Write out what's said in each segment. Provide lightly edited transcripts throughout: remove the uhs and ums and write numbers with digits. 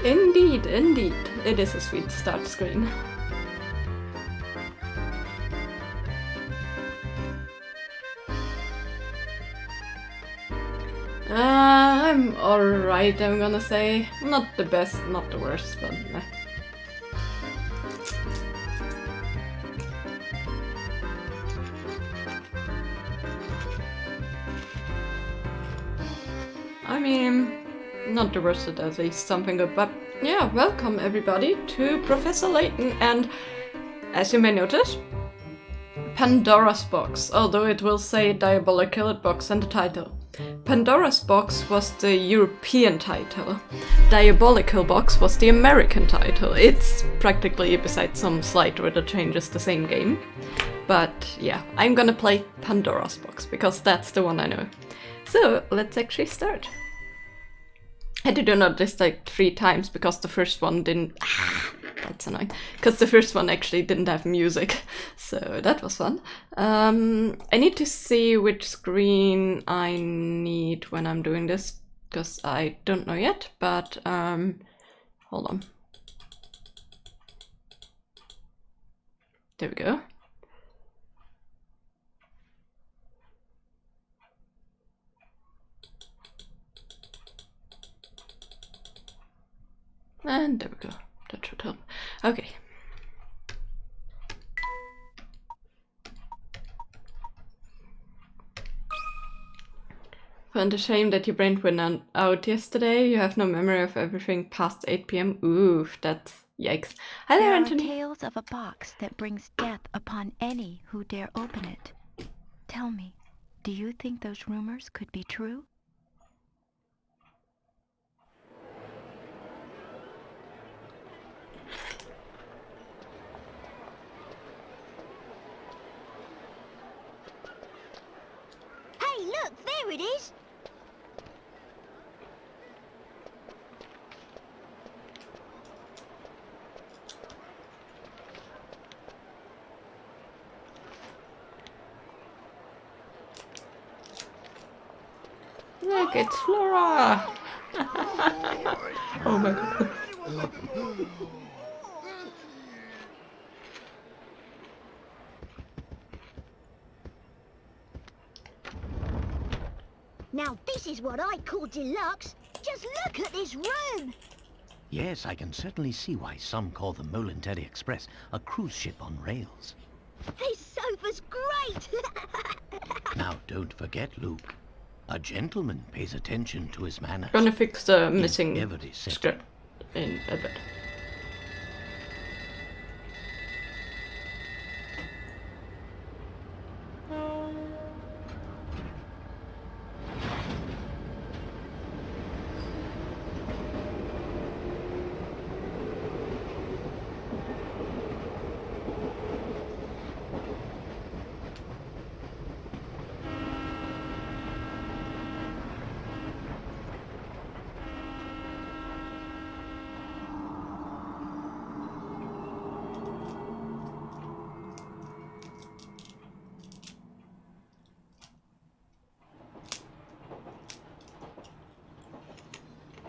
Indeed, indeed. It is a sweet start screen. I'm alright, I'm gonna say. Not the best, not the worst, but meh. I mean, not the worst, at least something good, but yeah, welcome everybody to Professor Layton, and as you may notice, Pandora's Box, although it will say Diabolical Box in the title. Pandora's Box was the European title. Diabolical Box was the American title. It's practically, besides some slight little changes, the same game. But yeah, I'm gonna play Pandora's Box, because that's the one I know. So, let's actually start. I had to do this like 3 times, because the first one didn't... that's annoying. Because the first one actually didn't have music, so that was fun. I need to see which screen I need when I'm doing this, because I don't know yet, but hold on. There we go. And there we go. That should help. Okay. Found a shame that your brain went out yesterday. You have no memory of everything past 8 p.m. Oof, that's yikes. Hi there, Anthony. There are tales of a box that brings death upon any who dare open it. Tell me, do you think those rumors could be true? Hey, look, there it is! Look, it's Flora! Oh my god. Now this is what I call deluxe. Just look at this room! Yes, I can certainly see why some call the Molenteri Express a cruise ship on rails. This sofa's great! Now, don't forget, Luke. A gentleman pays attention to his manners. Gonna fix the missing every setting. script in a bit.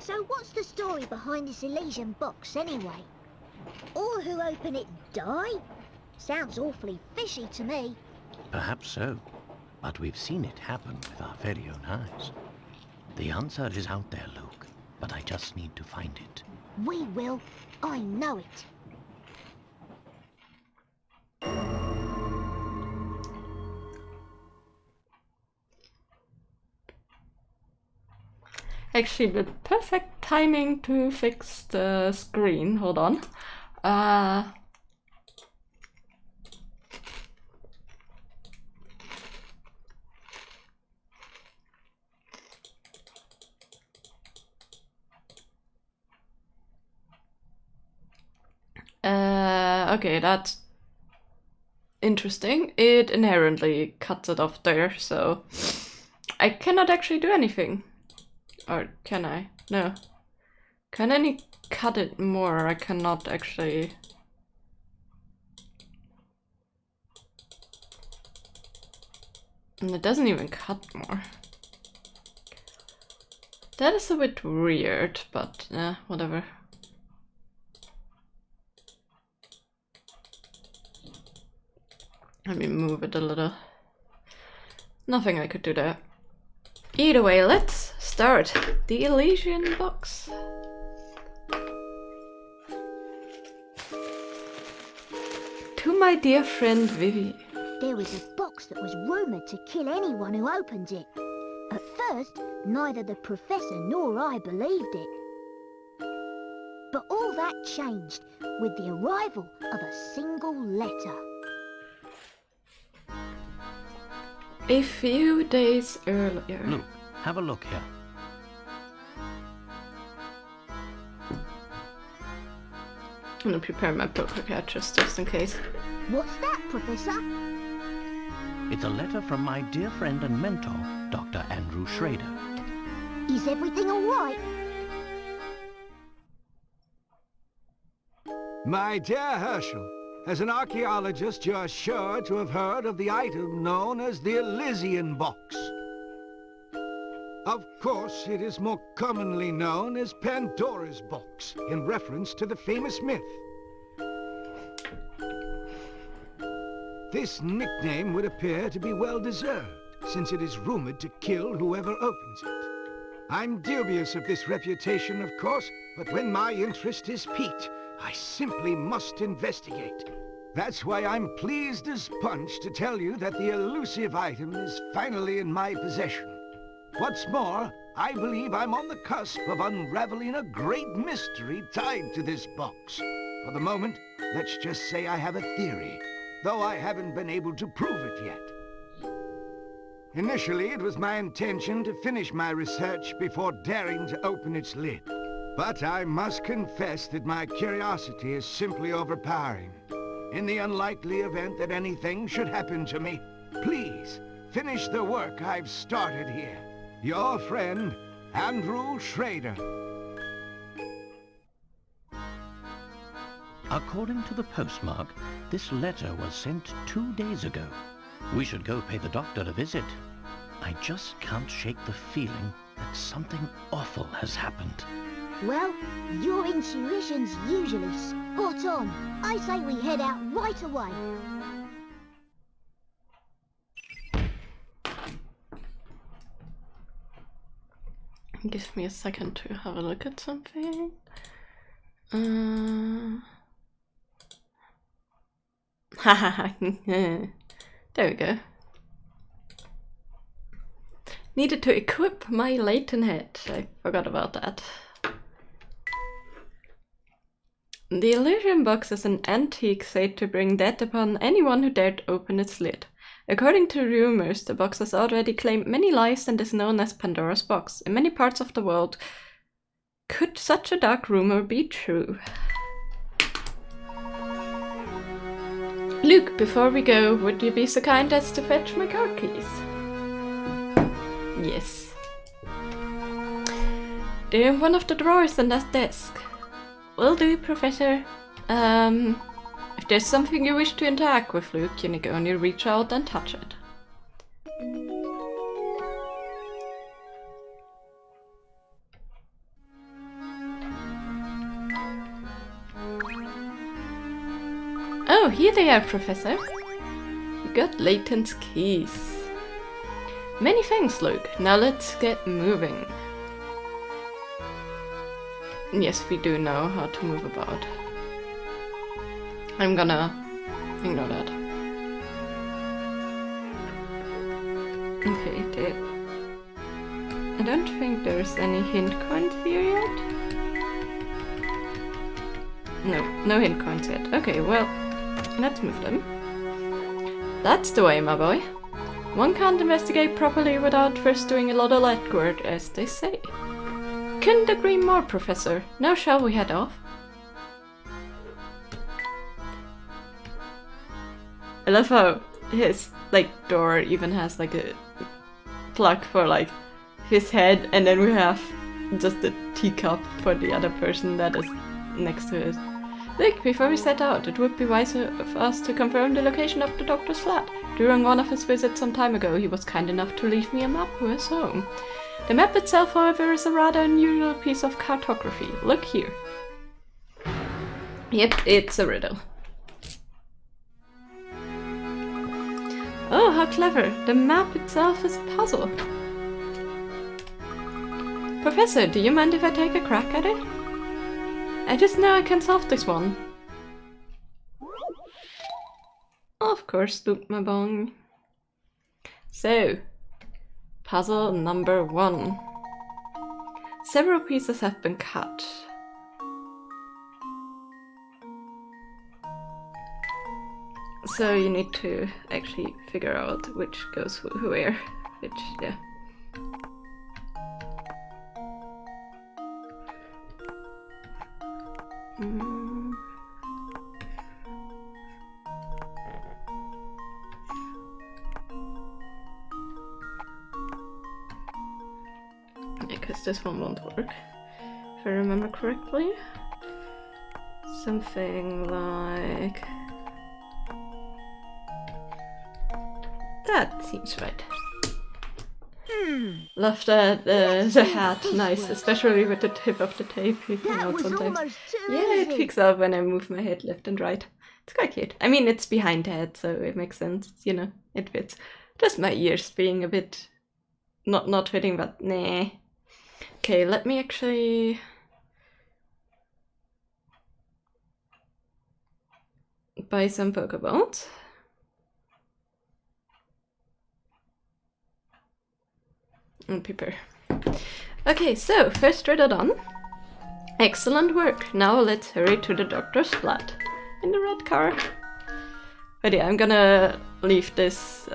So what's the story behind this Elysian box anyway? All who open it die? Sounds awfully fishy to me. Perhaps so, but we've seen it happen with our very own eyes. The answer is out there, Luke, but I just need to find it. We will. I know it. Actually, the perfect timing to fix the screen. Hold on. Okay, that's interesting. It inherently cuts it off there, so I cannot actually do anything. Or can I? No. Can I cut it more? I cannot actually. And it doesn't even cut more. That is a bit weird, but whatever. Let me move it a little. Nothing I could do there. Either way, let's start the Elysian box. To my dear friend Vivi. There was a box that was rumoured to kill anyone who opened it. At first, neither the Professor nor I believed it. But all that changed with the arrival of a single letter. A few days earlier. Luke, have a look here. I'm gonna prepare my poker card just in case. What's that, Professor? It's a letter from my dear friend and mentor, Dr. Andrew Schrader. Is everything all right? My dear Herschel, as an archaeologist, you're sure to have heard of the item known as the Elysian box. Of course, it is more commonly known as Pandora's box, in reference to the famous myth. This nickname would appear to be well-deserved, since it is rumored to kill whoever opens it. I'm dubious of this reputation, of course, but when my interest is piqued, I simply must investigate. That's why I'm pleased as punch to tell you that the elusive item is finally in my possession. What's more, I believe I'm on the cusp of unraveling a great mystery tied to this box. For the moment, let's just say I have a theory, though I haven't been able to prove it yet. Initially, it was my intention to finish my research before daring to open its lid. But I must confess that my curiosity is simply overpowering. In the unlikely event that anything should happen to me, please finish the work I've started here. Your friend, Andrew Schrader. According to the postmark, this letter was sent 2 days ago. We should go pay the doctor a visit. I just can't shake the feeling that something awful has happened. Well, your intuition's usually spot on. I say we head out right away. Give me a second to have a look at something. There we go. Needed to equip my Layton head. I forgot about that. The Elysian box is an antique said to bring death upon anyone who dared open its lid. According to rumors, the box has already claimed many lives and is known as Pandora's box. In many parts of the world, could such a dark rumor be true? Luke, before we go, would you be so kind as to fetch my car keys? Yes. They're in one of the drawers on that desk. Will do, Professor. If there's something you wish to interact with, Luke, you can only reach out and touch it. Oh, here they are, Professor. You got Layton's keys. Many thanks, Luke. Now let's get moving. Yes, we do know how to move about. I'm gonna ignore that. Okay, I don't think there's any hint coins here yet. No hint coins yet. Okay, well, let's move them. That's the way, my boy. One can't investigate properly without first doing a lot of legwork, as they say. Couldn't agree more, Professor. Now shall we head off? I love how his door even has a plug for his head, and then we have just a teacup for the other person that is next to it. Look, before we set out, it would be wiser of us to confirm the location of the doctor's flat. During one of his visits some time ago, he was kind enough to leave me a map of his home. The map itself, however, is a rather unusual piece of cartography. Look here. Yep, it's a riddle. Oh, how clever! The map itself is a puzzle. Professor, do you mind if I take a crack at it? I just know I can solve this one. Of course, Luke my bong. So, puzzle number 1. Several pieces have been cut. So you need to actually figure out which goes where, which, yeah. Because this one won't work, if I remember correctly. Something like... that seems right. Love that, the hat, nice, especially with the tip of the tape peeking out sometimes. Yeah, it peeks out when I move my head left and right. It's quite cute. I mean, it's behind the head, so it makes sense, you know, it fits. Just my ears being a bit not fitting, but nah. Okay, let me actually... buy some Pokeballs. And prepare. Okay, so first riddle done. Excellent work. Now let's hurry to the doctor's flat in the red car. But yeah, I'm gonna leave this.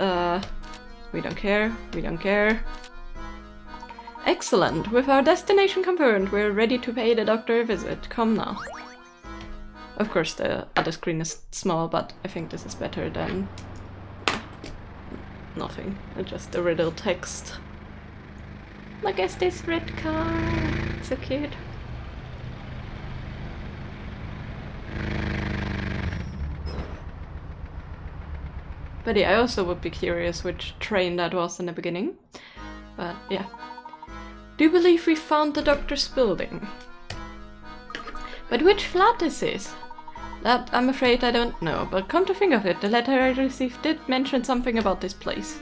We don't care. We don't care. Excellent. With our destination confirmed, we're ready to pay the doctor a visit. Come now. Of course, the other screen is small, but I think this is better than nothing. Just the riddle text. Look at this red car. It's so cute. But yeah, I also would be curious which train that was in the beginning. But yeah. Do you believe we found the doctor's building? But which flat is this? That I'm afraid I don't know, but come to think of it, the letter I received did mention something about this place.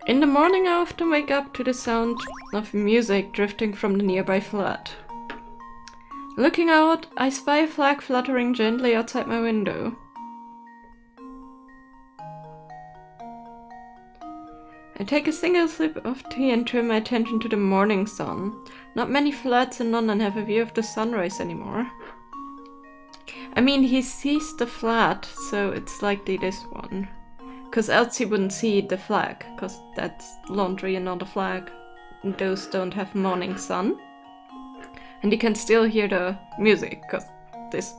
In the morning I often wake up to the sound of music drifting from the nearby flat. Looking out, I spy a flag fluttering gently outside my window. I take a single sip of tea and turn my attention to the morning sun. Not many flats in London have a view of the sunrise anymore. I mean, he sees the flat, so it's likely this one. Because else he wouldn't see the flag, because that's laundry and not a flag. And those don't have morning sun. And you can still hear the music, because this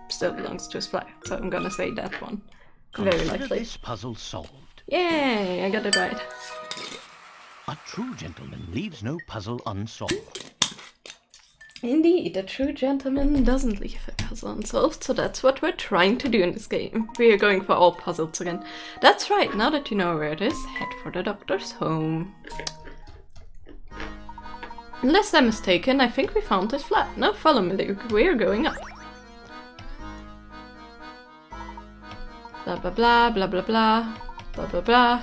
still belongs to his flag. So I'm gonna say that one. Very Consider likely. this puzzle solved. Yay, I got it right. A true gentleman leaves no puzzle unsolved. Indeed, a true gentleman doesn't leave a puzzle unsolved, so that's what we're trying to do in this game. We are going for all puzzles again. That's right, now that you know where it is, head for the doctor's home. Unless I'm mistaken, I think we found his flat. Now follow me, Luke, we're going up. Blah blah blah, blah blah blah, blah blah blah,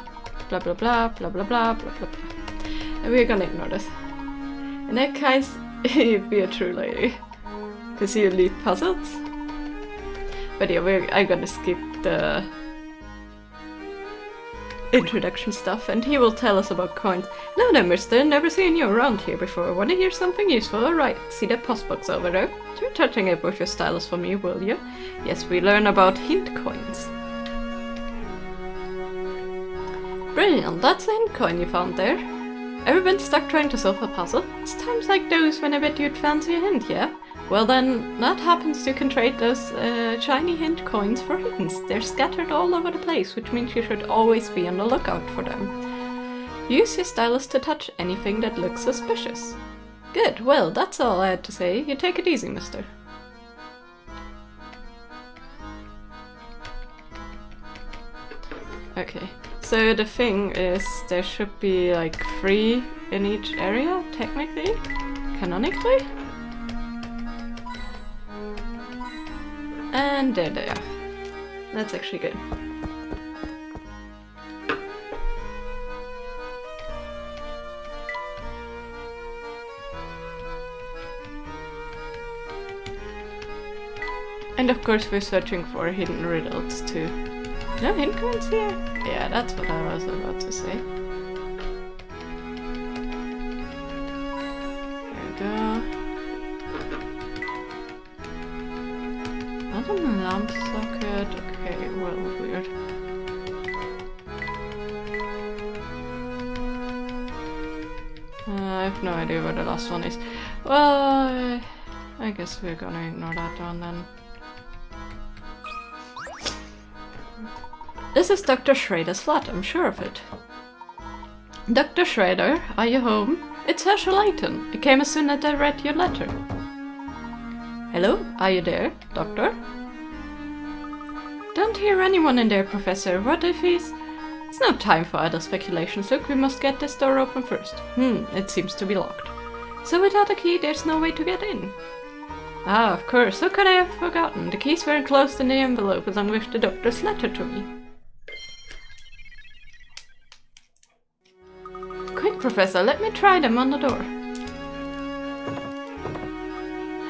blah blah blah, blah blah blah, blah blah blah. And we're gonna ignore this. In that case, you'd be a true lady. Because you leave puzzles. But yeah, I'm gonna skip the introduction stuff and he will tell us about coins. No then, mister, never seen you around here before. Wanna hear something useful? Alright, see that postbox over there? Try touching it with your stylus for me, will you? Yes, we learn about hint coins. Brilliant, that's the hint coin you found there. Ever been stuck trying to solve a puzzle? It's times like those when I bet you'd fancy a hint, yeah? Well then, that happens you can trade those shiny hint coins for hints. They're scattered all over the place, which means you should always be on the lookout for them. Use your stylus to touch anything that looks suspicious. Good, well, that's all I had to say. You take it easy, mister. Okay. So the thing is, there should be like 3 in each area, technically, canonically. And there they are. That's actually good. And of course we're searching for hidden riddles too. No hint codes here? Yeah, that's what I was about to say. There we go. Not a lamp socket. Okay, well, weird. I have no idea where the last one is. Well, I guess we're gonna ignore that one then. This is Dr. Schrader's flat, I'm sure of it. Dr. Schrader, are you home? It's Herschel Layton. I came as soon as I read your letter. Hello? Are you there, Doctor? Don't hear anyone in there, Professor. What if he's... It's no time for idle speculations. Look, we must get this door open first. It seems to be locked. So without a key, there's no way to get in. Ah, of course. How could I have forgotten? The keys were enclosed in the envelope along with the doctor's letter to me. Quick, Professor, let me try them on the door.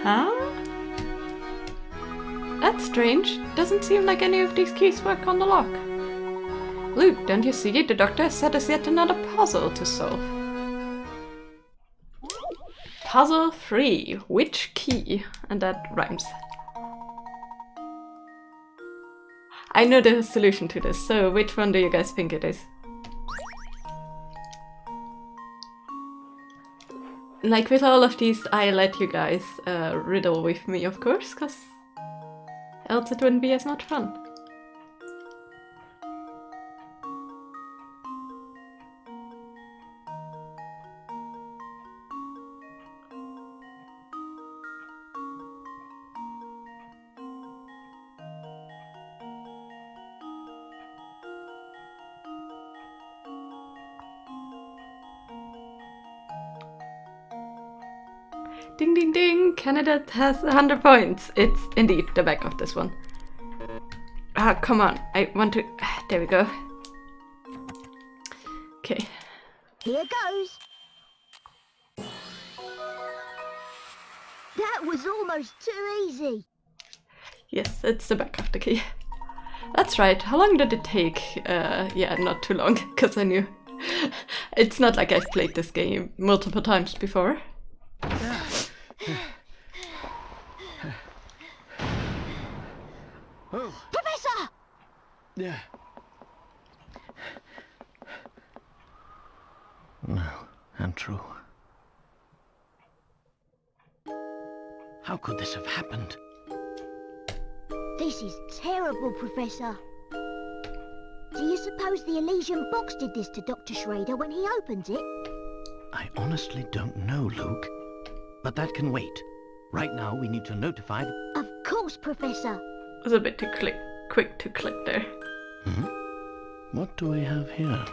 Huh? That's strange. Doesn't seem like any of these keys work on the lock. Luke, don't you see? The doctor has set us yet another puzzle to solve. Puzzle 3. Which key? And that rhymes. I know the solution to this, so which one do you guys think it is? Like with all of these, I let you guys riddle with me, of course, because else it wouldn't be as much fun. Ding ding ding! Canada has 100 points. It's indeed the back of this one. Ah, come on. I want to... There we go. Okay. Here goes. That was almost too easy. Yes, it's the back of the key. That's right. How long did it take? Yeah, not too long, because I knew. It's not like I've played this game multiple times before. Oh. Professor! Yeah. No, untrue. How could this have happened? This is terrible, Professor. Do you suppose the Elysian box did this to Dr. Schrader when he opened it? I honestly don't know, Luke. But that can wait. Right now, we need to notify the... Of course, Professor. It was a bit too quick to click there. What do we have here?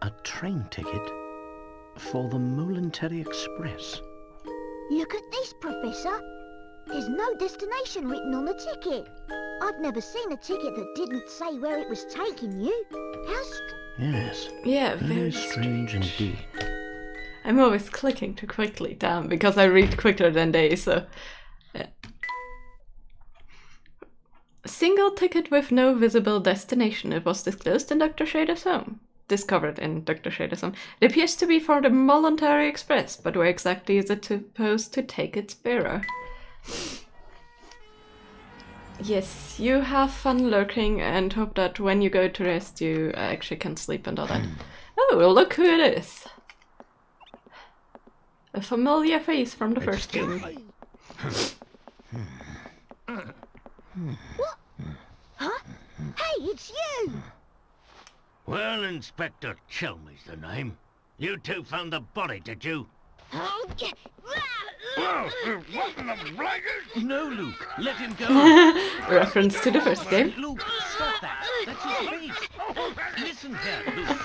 A train ticket for the Moulintary Express. Look at this, Professor. There's no destination written on the ticket. I've never seen a ticket that didn't say where it was taking you. Yes. Yeah, very strange indeed. I'm always clicking too quickly, damn, because I read quicker than they, so... Yeah. A single ticket with no visible destination. It was disclosed in Dr. Schrader's home. Discovered in Dr. Schrader's home. It appears to be for the Moulintary Express, but where exactly is it supposed to take its bearer? Yes, you have fun lurking and hope that when you go to rest you actually can sleep and all that. Oh, well, look who it is. A familiar face from the first game. What? Huh? Hey, it's you! Well, Inspector Chelmey's the name. You two found the body, did you? What in the blankets? No, Luke, let him go. Reference to the first game. Luke, stop that. That's his face. Listen here, Luke.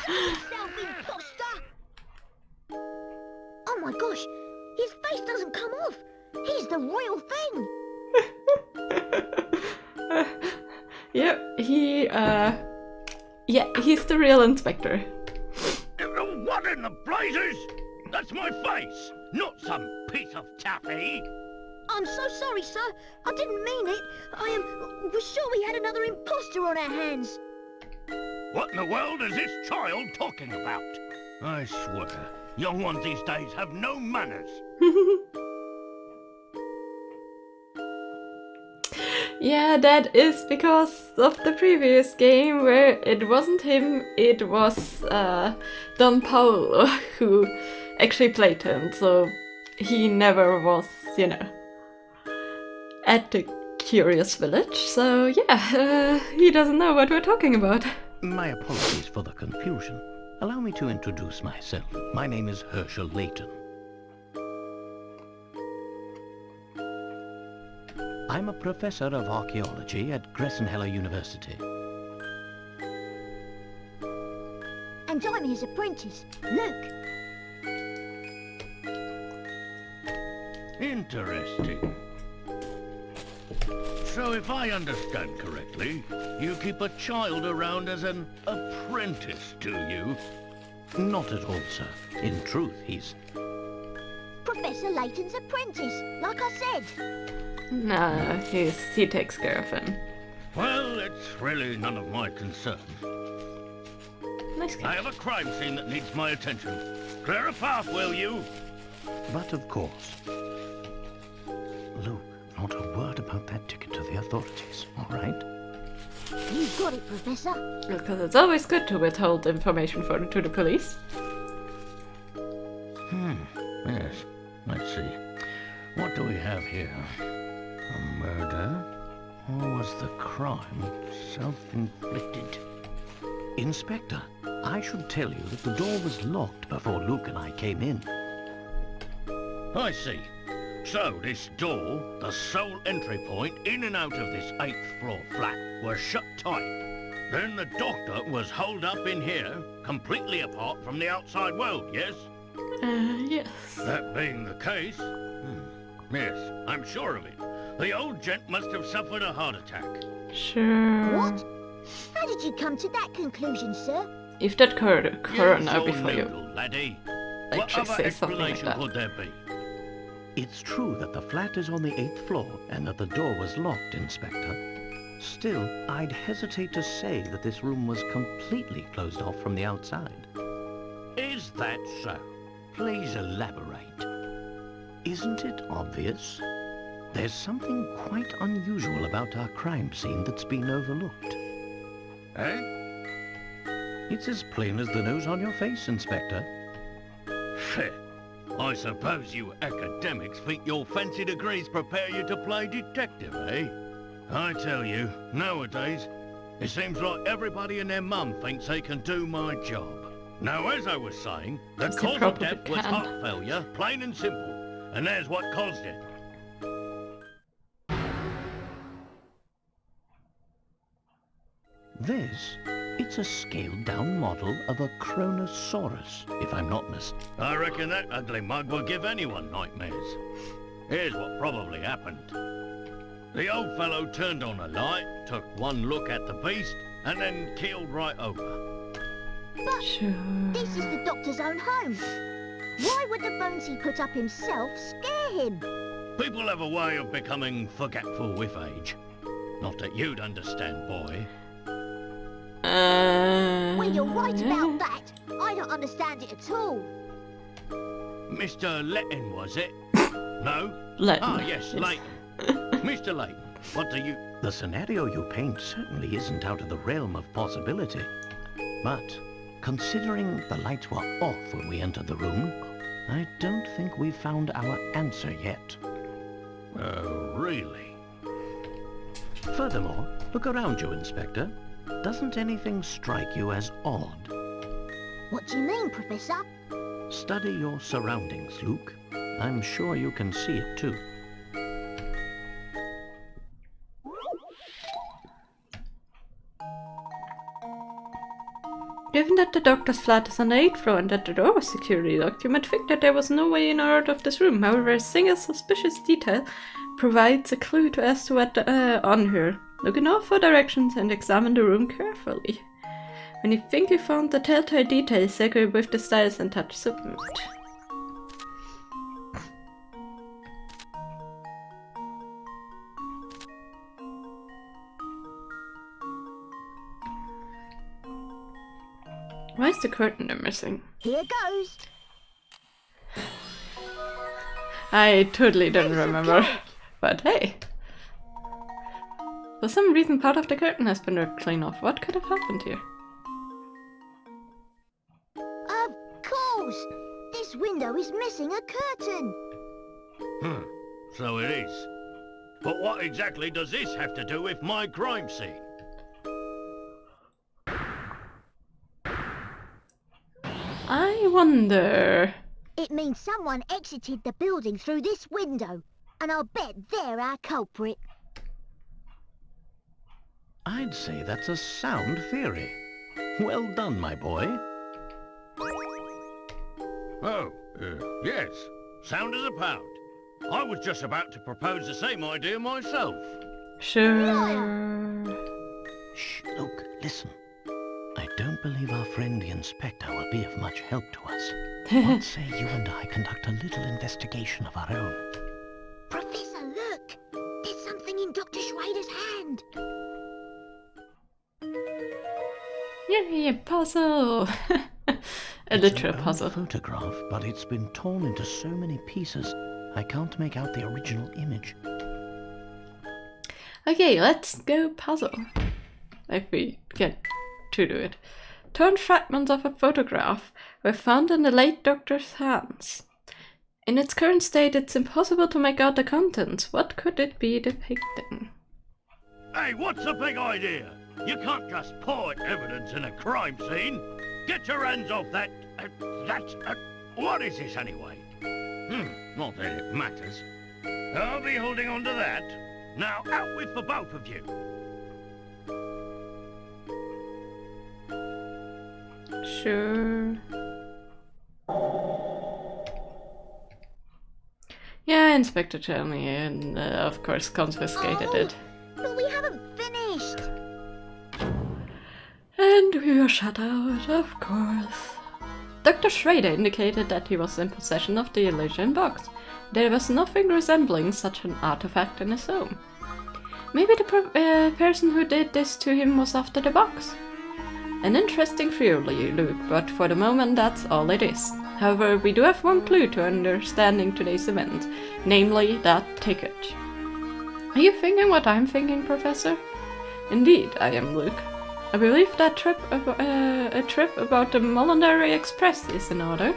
Oh my gosh, His face doesn't come off. He's the real thing. He's the real inspector. What in the blazes? That's my face, not some piece of taffy. I'm so sorry, sir. I didn't mean it. We're sure we had another imposter on our hands. What in the world is this child talking about? I swear, young ones these days have no manners. Yeah, that is because of the previous game where it wasn't him, it was Don Paolo who actually played him, so he never was, at the Curious Village, so yeah, he doesn't know what we're talking about. My apologies for the confusion. Allow me to introduce myself. My name is Layton. I'm a professor of archaeology at Gressenheller University. And I'm his apprentice, Luke. Interesting. So if I understand correctly, you keep a child around as an apprentice, do you? Not at all, sir. In truth, he's... Professor Layton's apprentice, like I said. Nah, he takes care of him. Well, it's really none of my concern. Nice I guy. have a crime scene that needs my attention. Clear a path, will you? But of course. Luke, not a word about that ticket to the authorities, all right? You got it, Professor. Because it's always good to withhold information to the police. Yes. Let's see. What do we have here? A murder? Or was the crime self-inflicted? Inspector, I should tell you that the door was locked before Luke and I came in. I see. So this door, the sole entry point in and out of this 8th floor flat, was shut tight. Then the doctor was holed up in here, completely apart from the outside world, yes? Yes. That being the case, yes, I'm sure of it. The old gent must have suffered a heart attack. Sure. What? How did you come to that conclusion, sir? If that occurred now Use before your you noodle, laddie. like What just other say something like explanation that. could there be? It's true that the flat is on the 8th floor and that the door was locked, Inspector. Still, I'd hesitate to say that this room was completely closed off from the outside. Is that so? Please elaborate. Isn't it obvious? There's something quite unusual about our crime scene that's been overlooked. Eh? It's as plain as the nose on your face, Inspector. I suppose you academics think your fancy degrees prepare you to play detective, eh? I tell you, nowadays, it seems like everybody and their mum thinks they can do my job. Now, as I was saying, the Yes, they cause of probably death was can. heart failure, plain and simple. And there's what caused it. It's a scaled-down model of a Kronosaurus, if I'm not mistaken. I reckon that ugly mug will give anyone nightmares. Here's what probably happened. The old fellow turned on a light, took one look at the beast, and then keeled right over. But Sure. this is the doctor's own home. Why would the bones he put up himself scare him? People have a way of becoming forgetful with age. Not that you'd understand, boy. Well, you're right Yeah. about that. I don't understand it at all. Mr. Layton, was it? No? Layton. Ah, yes, Layton. Mr. Layton, what do you... The scenario you paint certainly isn't out of the realm of possibility. But, considering the lights were off when we entered the room, I don't think we've found our answer yet. Oh, really? Furthermore, look around you, Inspector. Doesn't anything strike you as odd? What do you mean, Professor? Study your surroundings, Luke. I'm sure you can see it too. You have that the doctor's flat is on the 8th floor and that the door was securely locked, you might think that there was no way in or out of this room. However, a single suspicious detail provides a clue as to what on here. Look in all 4 directions and examine the room carefully. When you think you found the telltale details, circle with the stylus and touch submit. Why is the curtain missing? Here goes. I totally don't remember. But hey. For some reason part of the curtain has been ripped clean off. What could have happened here? Of course! This window is missing a curtain. So it is. But what exactly does this have to do with my crime scene? I wonder... It means someone exited the building through this window, and I'll bet they're our culprit. I'd say that's a sound theory. Well done, my boy. Oh, yes. Sound as a pound. I was just about to propose the same idea myself. Sure... Shh, Luke, listen. I don't believe our friend the inspector will be of much help to us. What say you and I conduct a little investigation of our own? Professor, look! There's something in Dr. Schrader's hand. Yay, a puzzle! A It's literal an old puzzle. photograph, but it's been torn into so many pieces, I can't make out the original image. Okay, let's go puzzle. If we get to do it. Torn fragments of a photograph were found in the late doctor's hands. In its current state, it's impossible to make out the contents. What could it be depicting? Hey, what's the big idea? You can't just point evidence in a crime scene. Get your hands off that... what is this anyway? Not that it matters. I'll be holding on to that. Now out with the both of you. Sure. Yeah, Inspector told me and of course confiscated it. But we haven't finished. And we were shut out, of course. Dr. Schrader indicated that he was in possession of the illusion box. There was nothing resembling such an artifact in his home. Maybe the person who did this to him was after the box. An interesting theory, Luke, but for the moment that's all it is. However, we do have one clue to understanding today's event, namely that ticket. Are you thinking what I'm thinking, Professor? Indeed, I am, Luke. I believe that a trip about the Pandora Express is in order.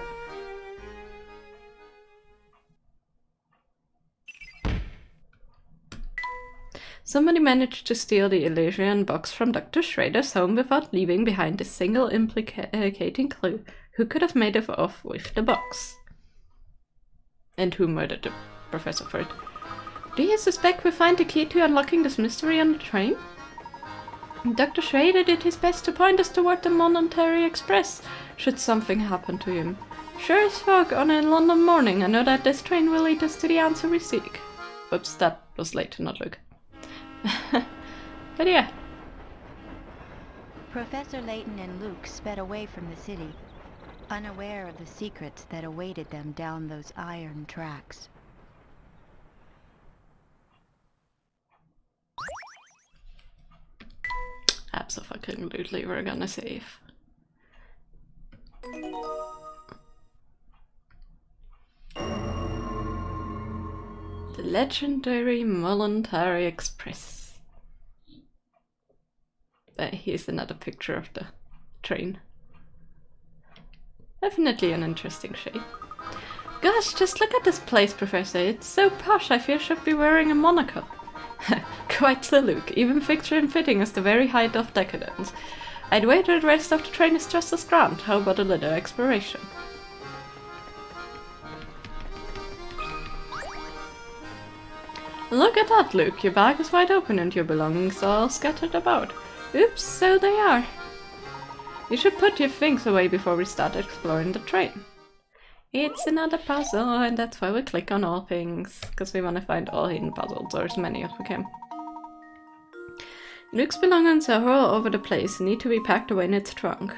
Somebody managed to steal the illusion box from Dr. Schrader's home without leaving behind a single implicating clue. Who could have made it off with the box? And who murdered the professor for it? Do you suspect we'll find the key to unlocking this mystery on the train? Dr. Schrader did his best to point us toward the Monetary Express, should something happen to him. Sure as fog on a London morning, I know that this train will lead us to the answer we seek. Oops, that was Layton, not Luke. But yeah. Professor Layton and Luke sped away from the city, unaware of the secrets that awaited them down those iron tracks. Absolutely, we're gonna save. The legendary Monetary Express. Here's another picture of the train. Definitely an interesting shape. Gosh, just look at this place, Professor. It's so posh, I feel I should be wearing a monocle. Quite so, Luke. Even fixture and fitting is the very height of decadence. I'd wager the rest of the train is just as grand. How about a little exploration? Look at that, Luke. Your bag is wide open and your belongings are all scattered about. Oops, so they are. You should put your things away before we start exploring the train. It's another puzzle, and that's why we click on all things, because we want to find all hidden puzzles, or as many as we can. Luke's belongings are all over the place and need to be packed away in its trunk.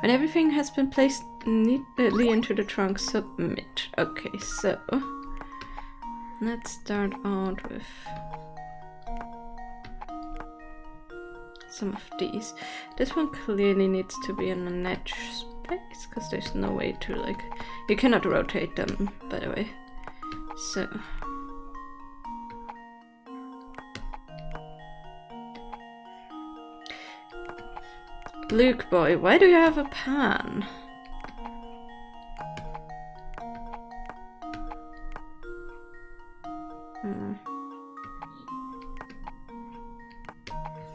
When everything has been placed neatly into the trunk, submit. Okay, so let's start out with some of these. This one clearly needs to be in an edge space, because there's no way to, like, you cannot rotate them, by the way. So Luke boy, why do you have a pan?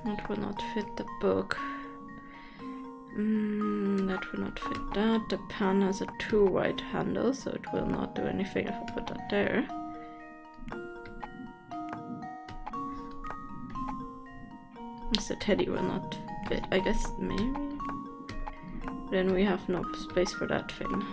That will not fit the book. That will not fit that. The pan has a too wide handle, so it will not do anything if I put that there. The teddy will not fit. I guess maybe. Then we have no space for that thing.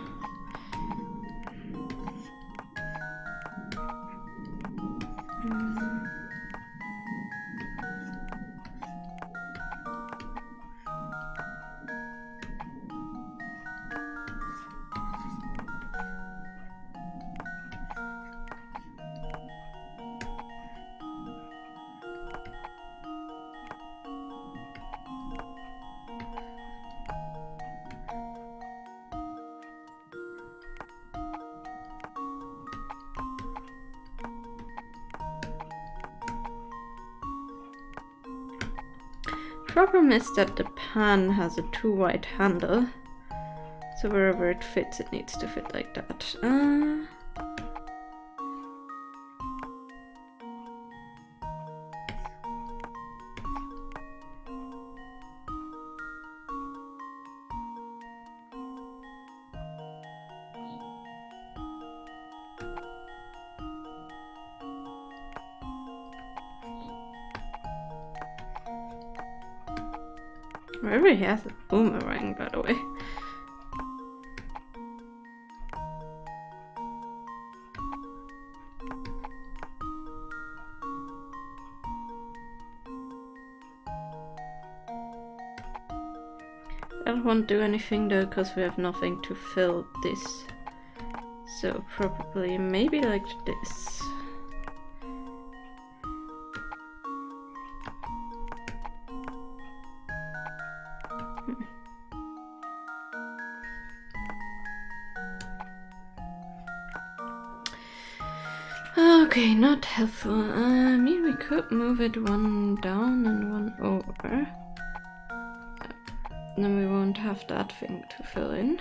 Problem is that the pan has a too wide handle, so wherever it fits, it needs to fit like that. Wherever he has a boomerang, by the way. That won't do anything though, because we have nothing to fill this. So probably maybe like this. Okay, not helpful. I mean, we could move it one down and one over. Then we won't have that thing to fill in.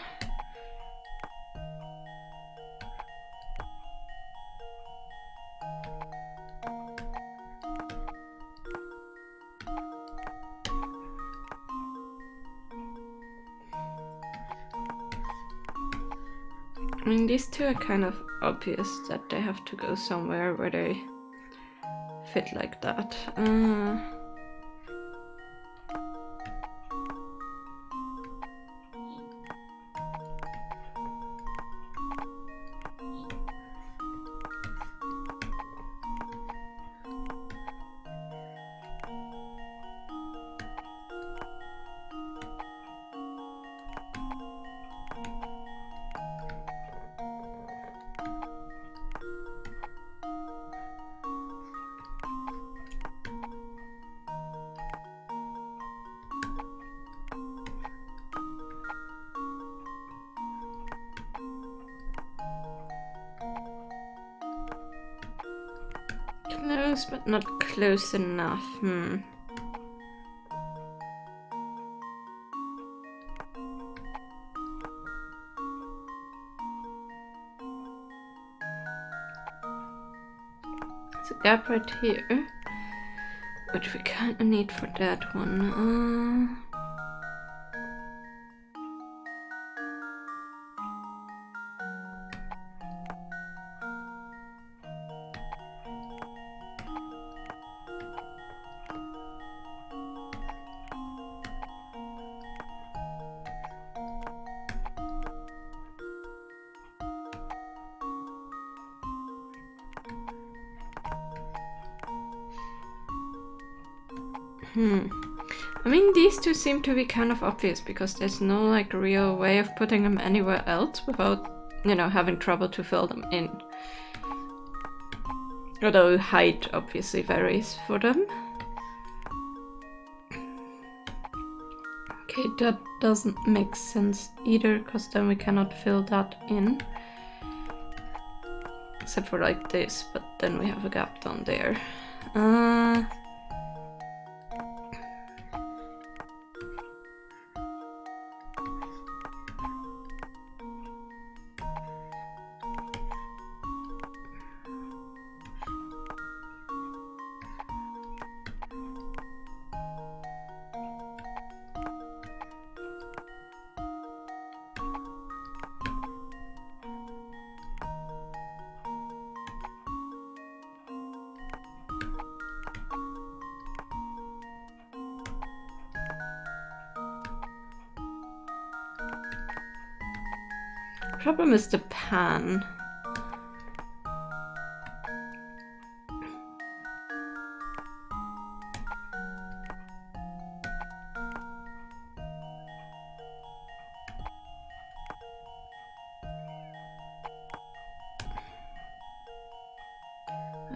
I mean, these two are kind of obvious that they have to go somewhere where they fit like that. Close, but not close enough. There's a gap right here, which we kind of need for that one. I mean, these two seem to be kind of obvious because there's no like real way of putting them anywhere else without, you know, having trouble to fill them in. Although height obviously varies for them. Okay, that doesn't make sense either, because then we cannot fill that in. Except for like this, but then we have a gap down there. Problem is the pan.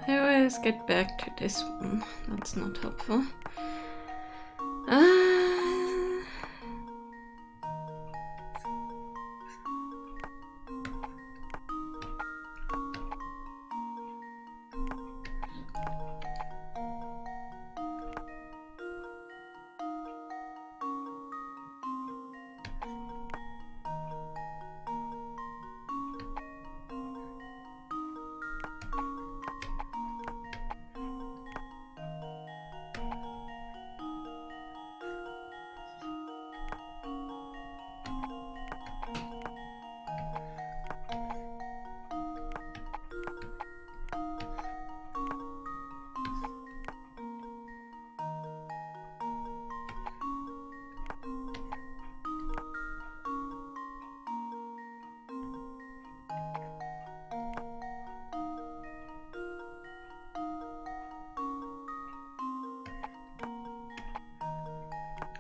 I always get back to this one. That's not helpful.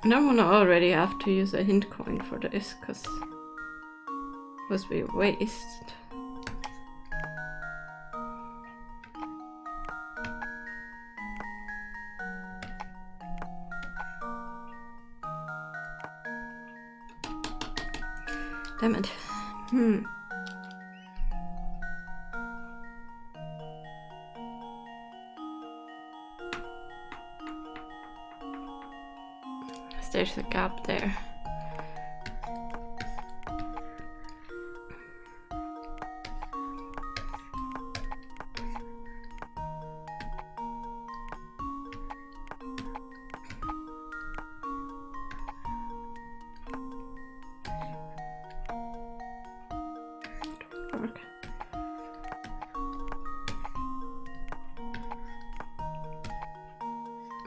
I don't want to already have to use a hint coin for this, because it was be a waste. Damn it. There's a gap there. Work.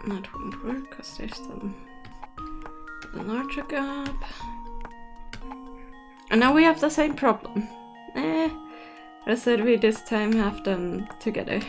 That won't work because there's the larger gap. And now we have the same problem. I said we this time have them together.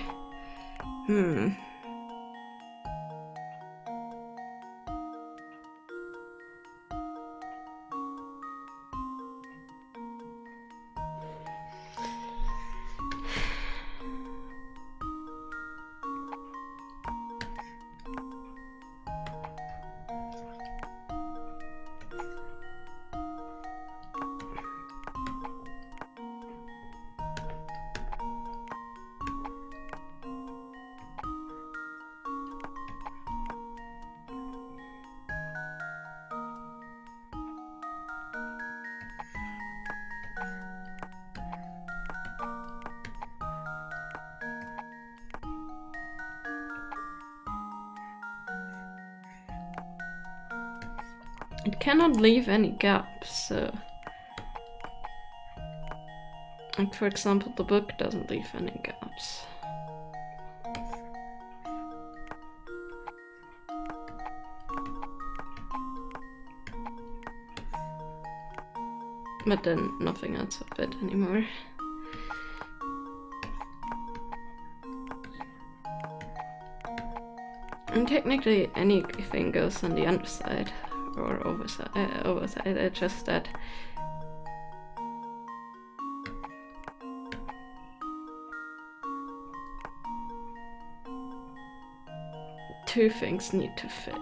It cannot leave any gaps, so... Like, for example, the book doesn't leave any gaps. But then nothing else of it anymore. And technically anything goes on the underside or overside. It's just that two things need to fit.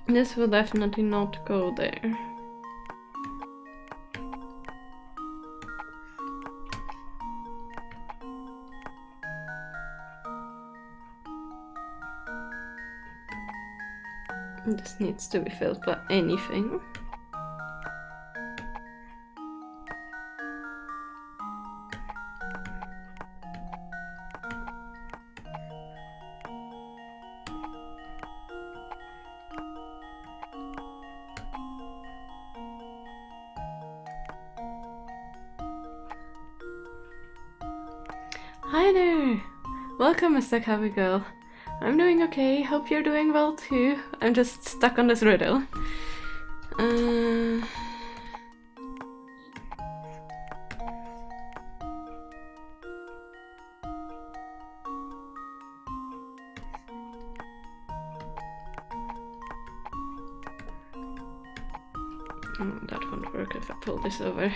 This will definitely not go there. This needs to be filled by anything. Hi there! Welcome, Mr. Cowboy Girl. I'm doing okay, hope you're doing well too. I'm just stuck on this riddle. That won't work if I pull this over.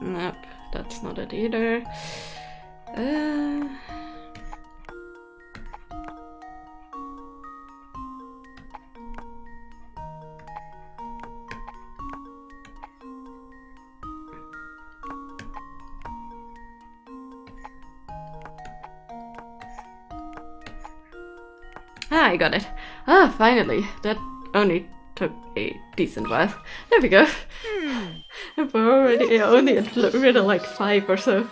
Nope, that's not it either. I got it. Ah, finally. That only took a decent while. There we go. I've already only riddle like 5 or so.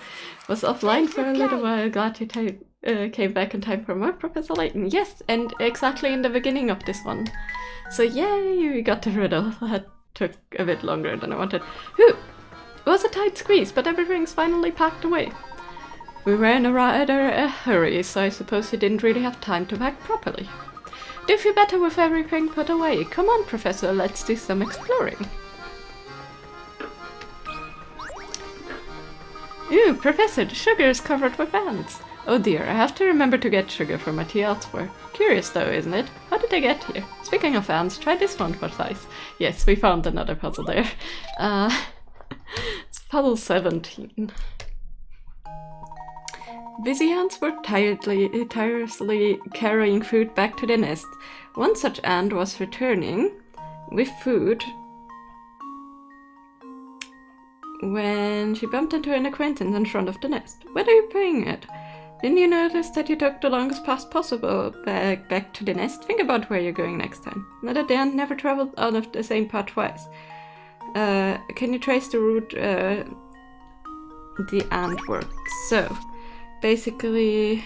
Was offline for a little while. Glad you came back in time for more Professor Layton. Yes, and exactly in the beginning of this one. So yay, we got the riddle. That took a bit longer than I wanted. It was a tight squeeze, but everything's finally packed away. We were in a rather hurry, so I suppose you didn't really have time to pack properly. Do feel better with everything put away. Come on, Professor, let's do some exploring. Ooh, Professor, the sugar is covered with ants. Oh dear, I have to remember to get sugar for my tea elsewhere. Curious though, isn't it? How did I get here? Speaking of ants, try this one for size. Yes, we found another puzzle there. It's puzzle 17. Busy ants were tirelessly carrying food back to the nest. One such ant was returning with food when she bumped into an acquaintance in front of the nest. What are you playing at? Didn't you notice that you took the longest path possible back to the nest? Think about where you're going next time. Not that the ant never traveled out of the same path twice. Can you trace the route the ant worked? So, basically,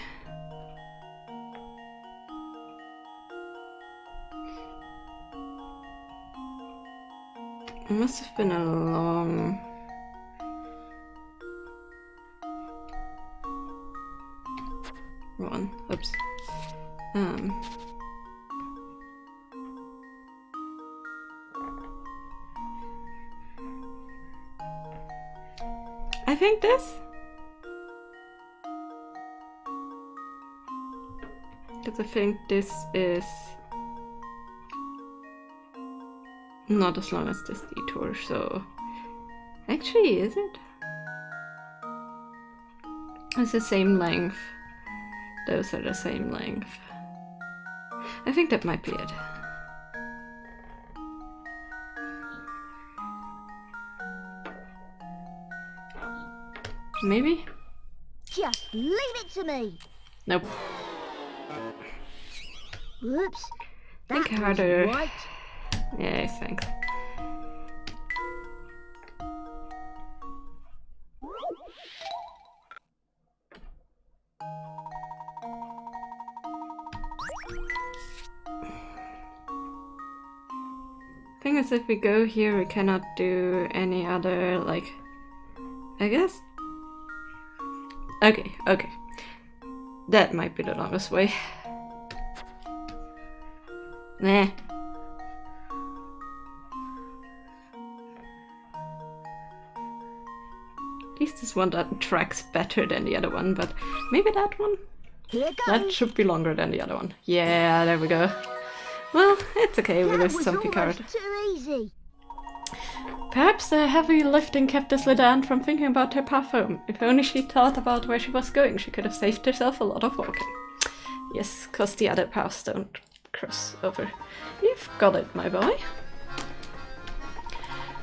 it must have been a long one. Oops. I think this. Because I think this is not as long as this detour, so actually, is it? It's the same length. Those are the same length. I think that might be it. Maybe? Just leave it to me. Nope. Whoops. Think That harder. was right. Yeah, thanks. Thing is, if we go here, we cannot do any other, like, I guess. Okay, okay. That might be the longest way. Nah. At least this one that tracks better than the other one, but maybe that one? Here goes. That should be longer than the other one. Yeah, there we go. Well, it's okay, we That lose was some Picard. almost too easy. Perhaps the heavy lifting kept this little ant from thinking about her path home. If only she thought about where she was going, she could have saved herself a lot of walking. Yes, 'cause the other paths don't cross over. You've got it, my boy.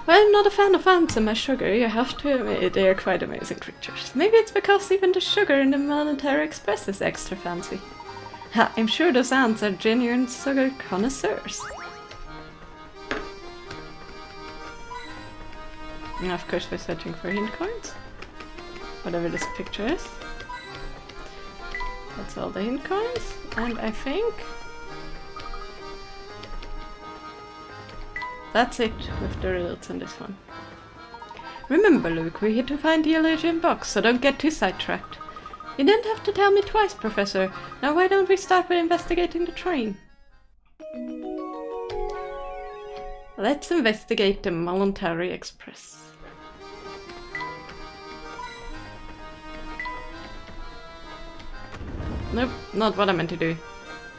Well, I'm not a fan of ants and my sugar, you have to admit they are quite amazing creatures. Maybe it's because even the sugar in the Military Express is extra fancy. Ha, I'm sure those ants are genuine sugar connoisseurs. And of course we're searching for hint coins. Whatever this picture is. That's all the hint coins. And I think that's it with the riddles in this one. Remember, Luke, we're here to find the Elysian box, so don't get too sidetracked. You didn't have to tell me twice, Professor. Now why don't we start with investigating the train? Let's investigate the Military Express. Nope, not what I meant to do.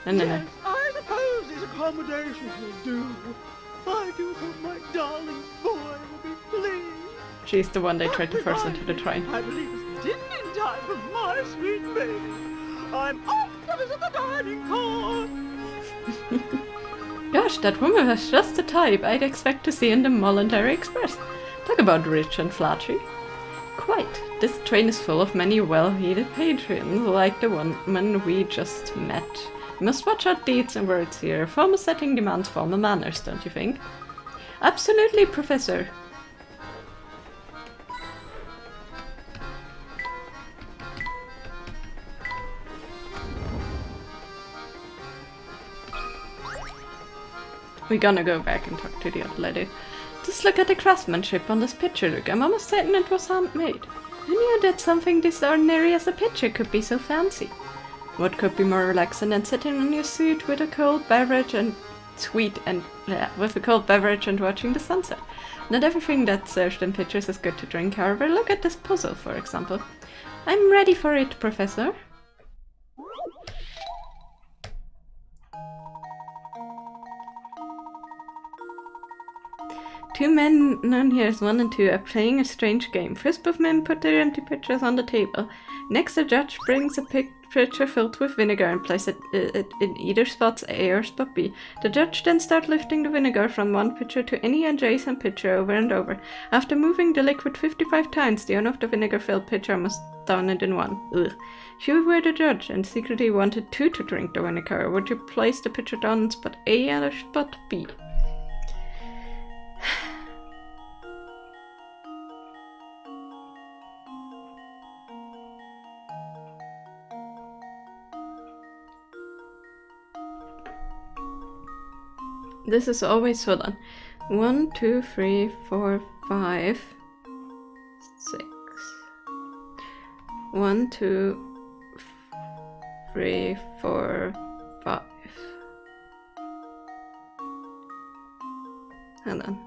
No. Yes, I suppose these accommodations will do. I do hope my darling boy will be pleased. She's the one they tried to force into the train. I believe it's dinner time for my sweet baby. I'm off to visit the dining car. Gosh, that woman was just the type I'd expect to see in the Military Express. Talk about rich and flashy. Quite. This train is full of many well-heeled patrons, like the woman we just met. We must watch our deeds and words here. Formal setting demands formal manners, don't you think? Absolutely, Professor. We're gonna go back and talk to the other lady. Just look at the craftsmanship on this picture, Luke. I'm almost certain it was handmade. Who knew that something this ordinary as a picture could be so fancy? What could be more relaxing than sitting on your seat with a cold beverage and watching the sunset? Not everything that's served in pictures is good to drink, however. Look at this puzzle, for example. I'm ready for it, Professor. Two men known here as 1 and 2 are playing a strange game. First, both men put their empty pitchers on the table. Next, the judge brings a pitcher filled with vinegar and places it in either spot A or spot B. The judge then starts lifting the vinegar from one pitcher to any adjacent pitcher over and over. After moving the liquid 55 times, the owner of the vinegar-filled pitcher must down it in one. Ugh. If you were the judge and secretly wanted 2 to drink the vinegar, would you place the pitcher down in spot A or spot B? This is always, hold on. 1, 2, 3, 4, 5, 6. 1, 2, 3, 4, 5. Hold on.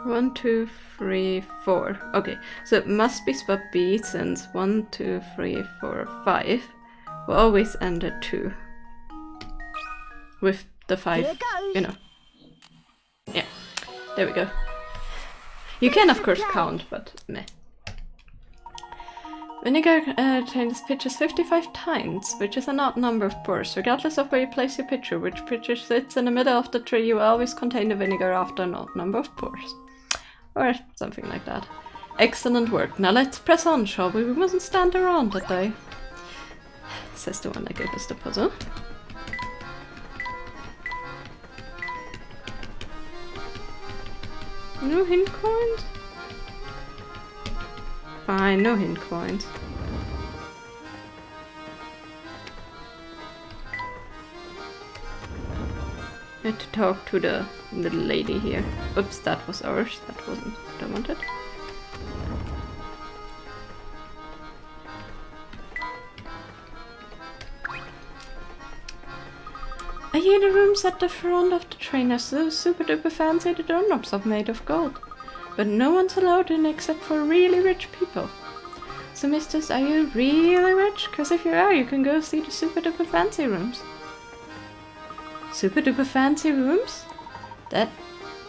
One, 2, 3, 4. Okay, so it must be spot B since 1, 2, 3, 4, 5 will always end at 2. With the 5, Here goes. you know. Yeah, there we go. You can of course count, but meh. Vinegar changes pitchers 55 times, which is an odd number of pours. Regardless of where you place your pitcher, which pitcher sits in the middle of the tree, you will always contain the vinegar after an odd number of pours. Or something like that. Excellent work. Now let's press on, shall we? We mustn't stand around that day. Says the one that gave us the puzzle. No hint coins? fine, no hint coins. I had to talk to the little lady here. Oops, that was ours. That wasn't what I wanted. I hear the rooms at the front of the train are so super duper fancy the doorknobs are made of gold. But no one's allowed in except for really rich people. So misters, are you really rich? Cause if you are, you can go see the super duper fancy rooms. Super duper fancy rooms? That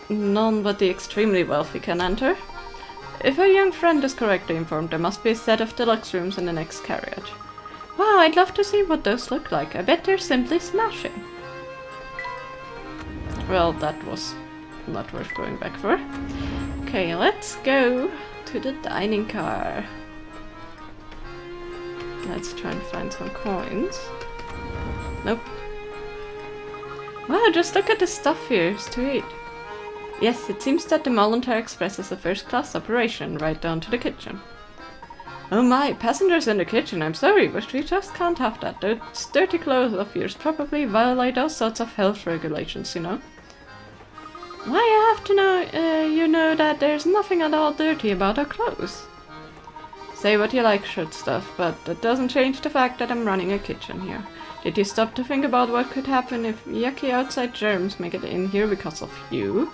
none but the extremely wealthy can enter. If our young friend is correctly informed, there must be a set of deluxe rooms in the next carriage. Wow, I'd love to see what those look like. I bet they're simply smashing. Well, that was not worth going back for. Okay, let's go to the dining car. Let's try and find some coins. Nope. Wow, just look at the stuff here, it's to eat. Yes, it seems that the Mollentar Express is a first-class operation, right down to the kitchen. Oh my, passengers in the kitchen, I'm sorry, but we just can't have that. Those dirty clothes of yours probably violate all sorts of health regulations, you know. Why, I have to know, you know that there's nothing at all dirty about our clothes. Say what you like, short stuff, but that doesn't change the fact that I'm running a kitchen here. Did you stop to think about what could happen if yucky outside germs make it in here because of you?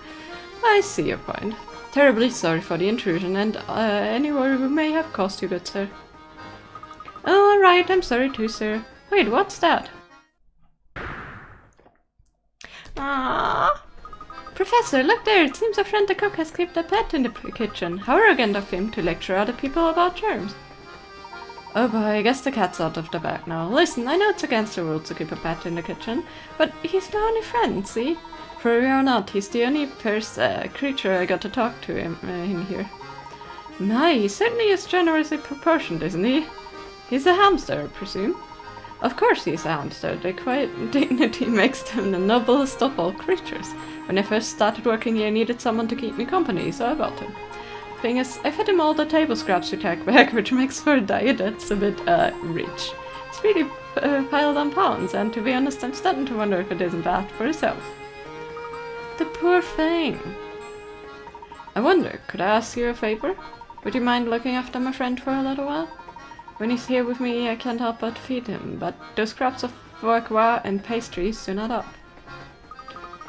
I see your point. Terribly sorry for the intrusion and any worry we may have caused you, good sir. Oh, alright, I'm sorry too, sir. Wait, what's that? Ah, Professor, look there! It seems our friend the cook has kept a pet in the kitchen. How arrogant of him to lecture other people about germs. Oh boy, I guess the cat's out of the bag now. Listen, I know it's against the rules to keep a pet in the kitchen, but he's my only friend, see? For real or not, he's the only creature I got to talk to in here. My, he certainly is generously proportioned, isn't he? He's a hamster, I presume. Of course he's a hamster. Their quiet dignity makes them the noblest of all creatures. When I first started working here, I needed someone to keep me company, so I bought him. Thing is, I fed him all the table scraps we take back, which makes for a diet that's a bit, rich. It's really piled on pounds, and to be honest, I'm starting to wonder if it isn't bad for himself. The poor thing. I wonder, could I ask you a favor? Would you mind looking after my friend for a little while? When he's here with me, I can't help but feed him, but those scraps of foie gras and pastries do not up.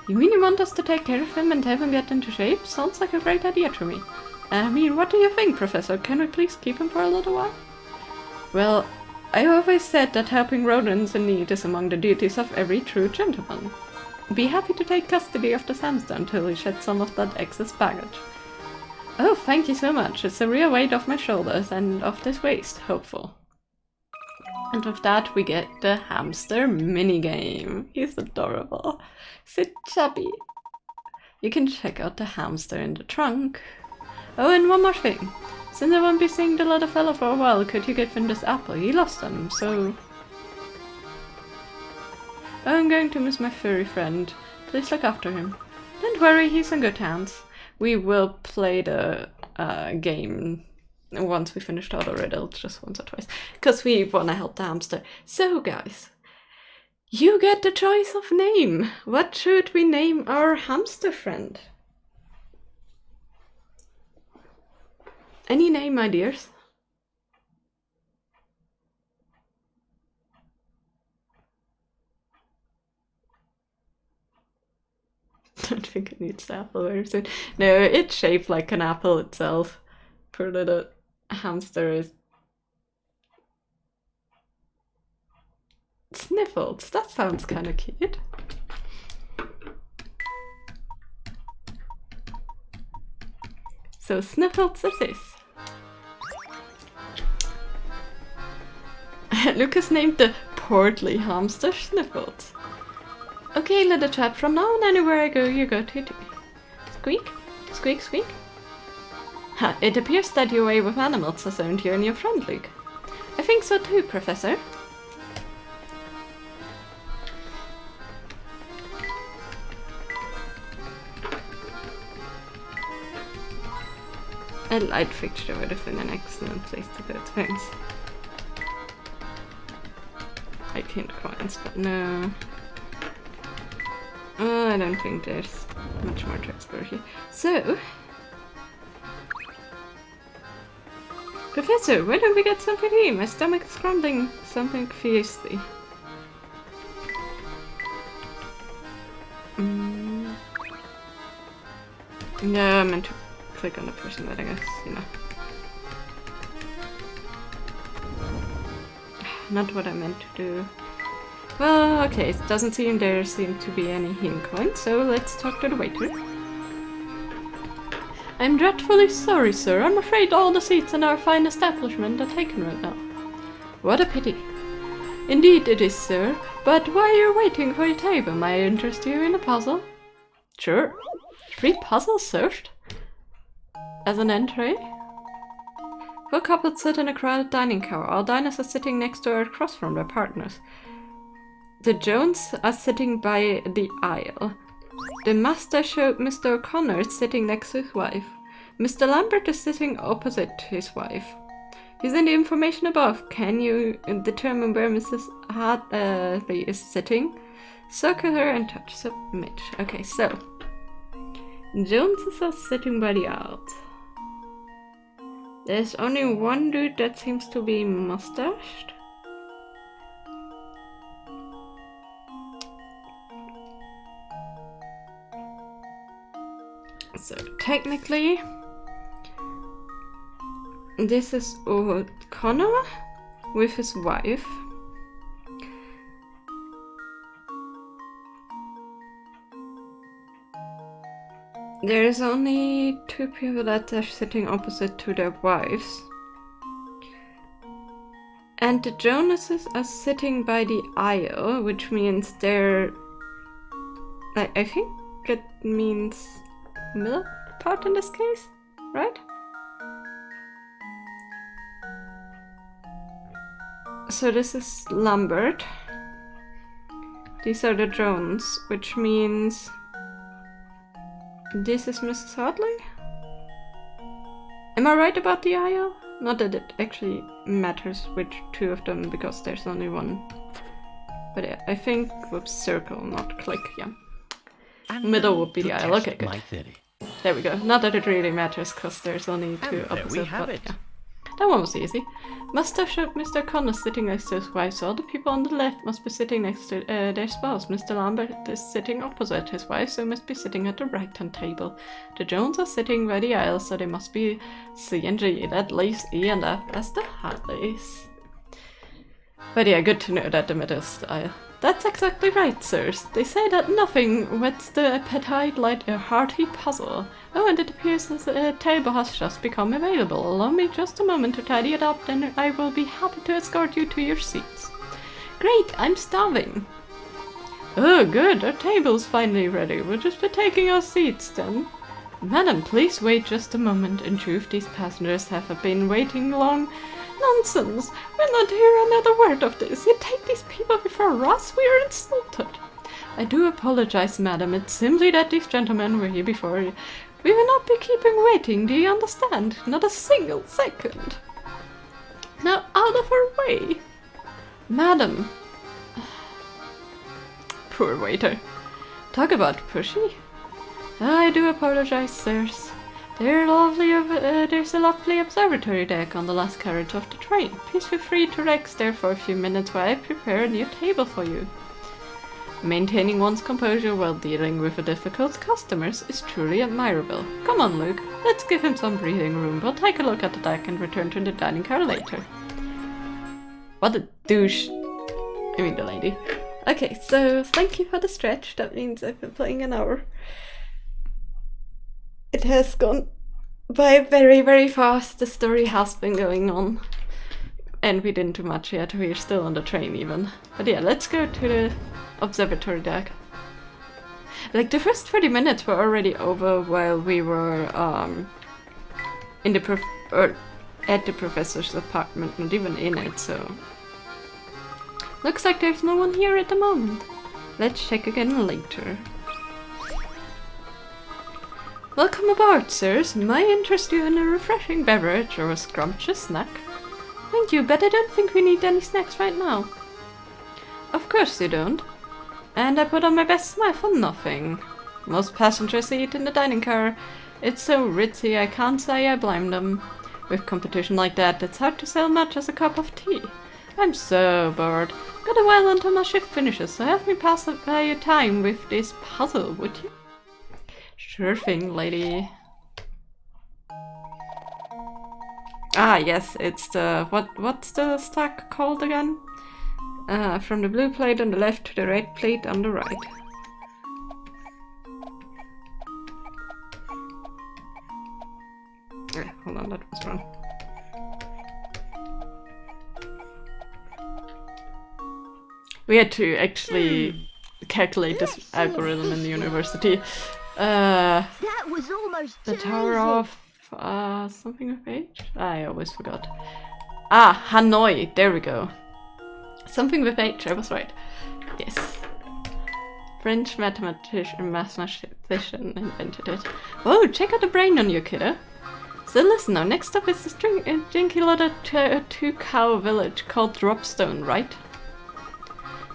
You really want us to take care of him and have him get into shape? Sounds like a great idea to me. I mean, what do you think, Professor? Can we please keep him for a little while? Well, I always said that helping rodents in need is among the duties of every true gentleman. Be happy to take custody of the hamster until he sheds some of that excess baggage. Oh, thank you so much. It's a real weight off my shoulders and off this waist, hopeful. And with that, we get the hamster minigame. He's adorable. So chubby. You can check out the hamster in the trunk. Oh, and one more thing. Since I won't be seeing the little fella for a while, could you give him this apple? He lost them, so... Oh, I'm going to miss my furry friend. Please look after him. Don't worry, he's in good hands. We will play the game once we finish the other riddle, just once or twice. Because we want to help the hamster. So, guys, you get the choice of name. What should we name our hamster friend? Any name ideas? I don't think it needs the apple very soon. No, it's shaped like an apple itself. Poor little hamster is... Sniffles, that sounds kind of cute. So Sniffles is this. Lucas named the portly hamster Sniffles. Okay, little chap, from now on anywhere I go, you go too. Squeak, squeak, squeak. Ha, it appears that your way with animals has earned you in your friend league. I think so too, Professor. A light fixture would have been an excellent place to go, thanks. I can't coins, but no. I don't think there's much more to explore here. So, Professor, why don't we get something to eat? My stomach is grumbling something fiercely. Yeah, I meant to click on the person, but I guess, you know. Not what I meant to do. Well, okay, it doesn't seem there seem to be any healing coins, so let's talk to the waiter. I'm dreadfully sorry, sir. I'm afraid all the seats in our fine establishment are taken right now. What a pity. Indeed it is, sir. But while you're waiting for your table, may I interest you in a puzzle? Sure. 3 puzzles served? As an entree? 4 couples sit in a crowded dining car. All diners are sitting next to or across from their partners. The Jones are sitting by the aisle. The master showed Mr. O'Connor sitting next to his wife. Mr. Lambert is sitting opposite his wife. He's in the information above. Can you determine where Mrs. Hartley is sitting? Circle her and touch submit. Okay, so Joneses are sitting by the aisle. There's only one dude that seems to be mustached. So technically, this is O'Connor with his wife. There is only 2 people that are sitting opposite to their wives. And the Jonases are sitting by the aisle, which means they're... I think it means middle part in this case, right? So this is Lambert. These are the Jones, which means this is Mrs. Hartley? Am I right about the aisle? Not that it actually matters which 2 of them, because there's only one. But yeah, I think whoops, circle, not click, yeah. Middle would be the aisle, okay, good. My theory. There we go. Not that it really matters, because there's only 2 opposite, we have but it. yeah. That one was easy. Mustache showed Mr. Connor sitting next to his wife, so all the people on the left must be sitting next to their spouse. Mr. Lambert is sitting opposite his wife, so must be sitting at the right-hand table. The Jones are sitting by the aisle, so they must be C and G. That leaves E and F as the Hartleys. But yeah, good to know that the middle is the aisle. That's exactly right, sirs. They say that nothing whets the appetite like a hearty puzzle. Oh, and it appears the table has just become available. Allow me just a moment to tidy it up, then I will be happy to escort you to your seats. Great, I'm starving. Oh, good, our table's finally ready. We'll just be taking our seats then. Madam, please wait just a moment. In truth, these passengers have been waiting long. Nonsense! We'll not hear another word of this. You take these people before us? We are insulted. I do apologize, madam. It's simply that these gentlemen were here before you. We will not be keeping waiting, do you understand? Not a single second. Now out of our way. Madam. Poor waiter. Talk about pushy. I do apologize, sirs. There's a lovely observatory deck on the last carriage of the train. Please feel free to rest there for a few minutes while I prepare a new table for you. Maintaining one's composure while dealing with difficult customers is truly admirable. Come on, Luke. Let's give him some breathing room. We'll take a look at the deck and return to the dining car later. What a douche. I mean the lady. Okay, so thank you for the stretch. That means I've been playing an hour. It has gone by very, very fast. The story has been going on. And we didn't do much yet. We're still on the train even. But yeah, let's go to the observatory deck. Like, the first 30 minutes were already over while we were in the at the professor's apartment, not even in it, so... Looks like there's no one here at the moment. Let's check again later. Welcome aboard, sirs. May I interest you in a refreshing beverage or a scrumptious snack? Thank you, but I don't think we need any snacks right now. Of course you don't. And I put on my best smile for nothing. Most passengers eat in the dining car. It's so ritzy, I can't say I blame them. With competition like that, it's hard to sell much as a cup of tea. I'm so bored. Got a while until my shift finishes, so help me pass by your time with this puzzle, would you? Sure thing, lady. Ah, yes, it's the... what's the stack called again? From the blue plate on the left to the red plate on the right. Hold on, that was wrong. We had to actually calculate this algorithm in the university. That was almost The too Tower easy. of... something with H? I always forgot. Ah, Hanoi, there we go. Something with H, I was right. Yes. French mathematician invented it. Whoa, check out the brain on you, kiddo. So listen now, next up is this dinky little two-cow village called Dropstone, right?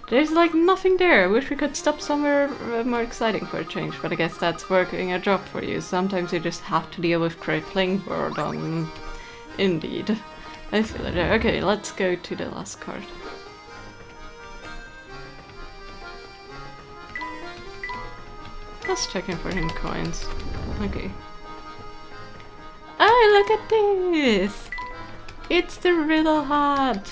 There's like nothing there. I wish we could stop somewhere more exciting for a change, but I guess that's working a job for you. Sometimes you just have to deal with crippling boredom. Indeed. I feel it. Okay, let's go to the last card. Just checking for him coins. Okay. Oh, look at this! It's the riddle hat!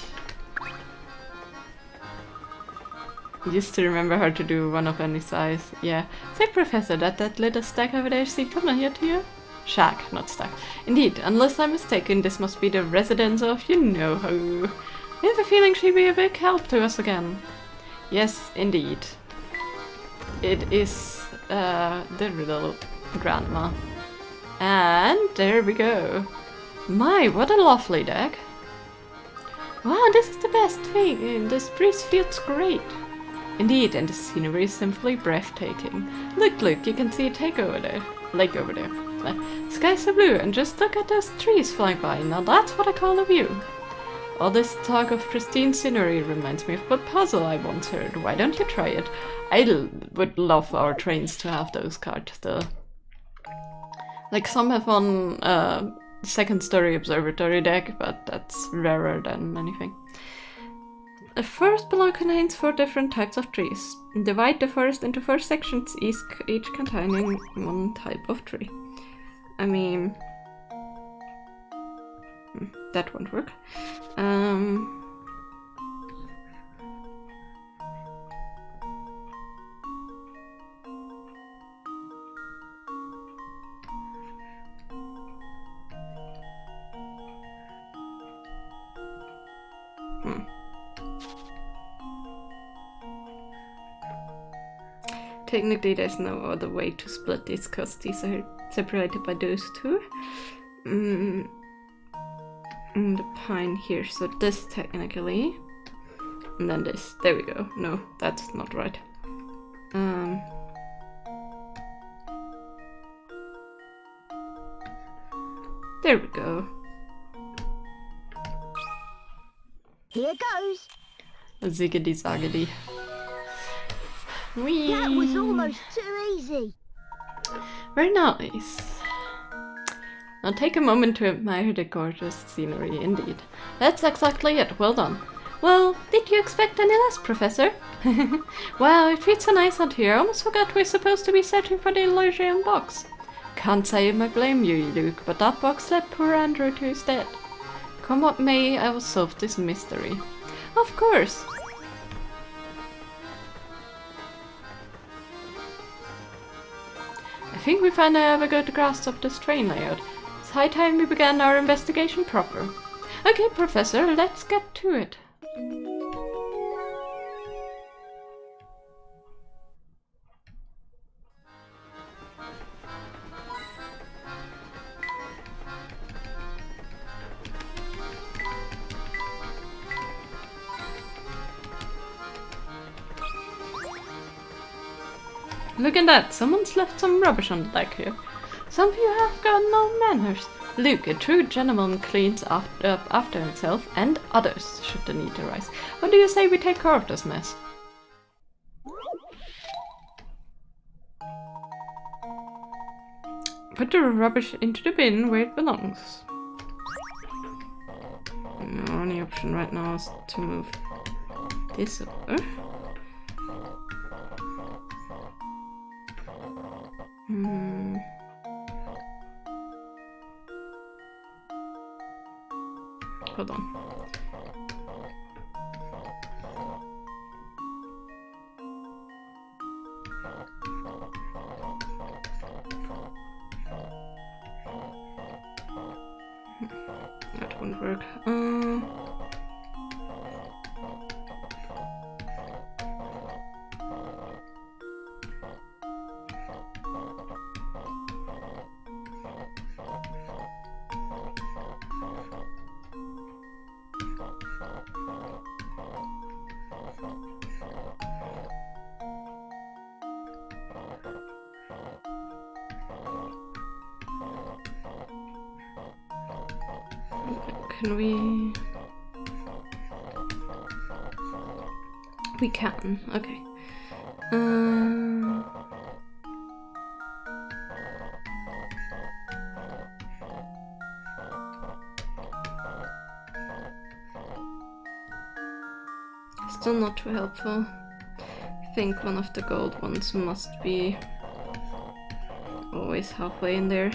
Used to remember how to do one of any size. Yeah. Say, Professor, that little stack over there seem familiar to you? Shack, not stack. Indeed, unless I'm mistaken, this must be the residence of you-know-who. I have a feeling she'd be a big help to us again. Yes, indeed. It is the riddle grandma. And there we go. My, what a lovely deck. Wow, this is the best thing. This breeze feels great. Indeed, and the scenery is simply breathtaking. Look, you can see a lake over there. Skies so blue, and just look at those trees flying by. Now that's what I call a view. All this talk of pristine scenery reminds me of what puzzle I once heard. Why don't you try it? I would love our trains to have those cards still. Like some have on second story observatory deck, but that's rarer than anything. The forest below contains 4 different types of trees. Divide the forest into 4 sections, each containing 1 type of tree. I mean... that won't work. Technically there's no other way to split these because these are separated by those 2. And the pine here, so this technically. And then this. There we go. No, that's not right. There we go. Here goes. Ziggity zaggity. Whee! That was almost too easy. Very nice. Now take a moment to admire the gorgeous scenery, indeed. That's exactly it, well done. Well, did you expect any less, Professor? Wow, it feels so nice out here, I almost forgot we're supposed to be searching for the Elysian box. Can't say I blame you, Luke, but that box led poor Andrew to his death. Come what may, I will solve this mystery. Of course! I think we finally have a good grasp of this train layout. It's high time we began our investigation proper. Okay, Professor, let's get to it. Look at that, someone's left some rubbish on the deck here. Some of you have got no manners. Luke, a true gentleman, cleans up after himself and others, should the need arise. What do you say we take care of this mess? Put the rubbish into the bin where it belongs. The only option right now is to move this over. Hold on. That won't work. Can we? We can. Okay. Still not too helpful. I think one of the gold ones must be always halfway in there.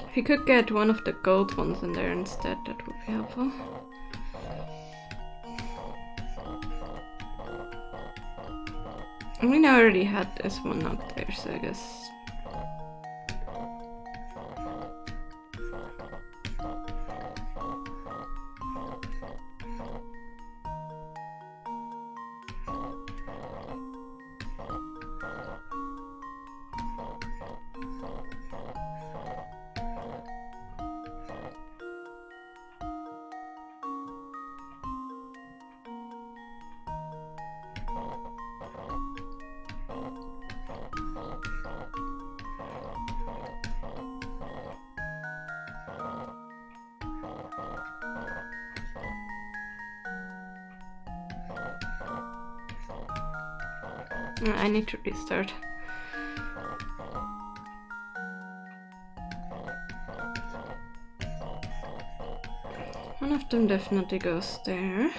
If you could get one of the gold ones in there instead, that would be helpful. I mean, I already had this one up there, so I guess... I need to restart. One of them definitely goes there.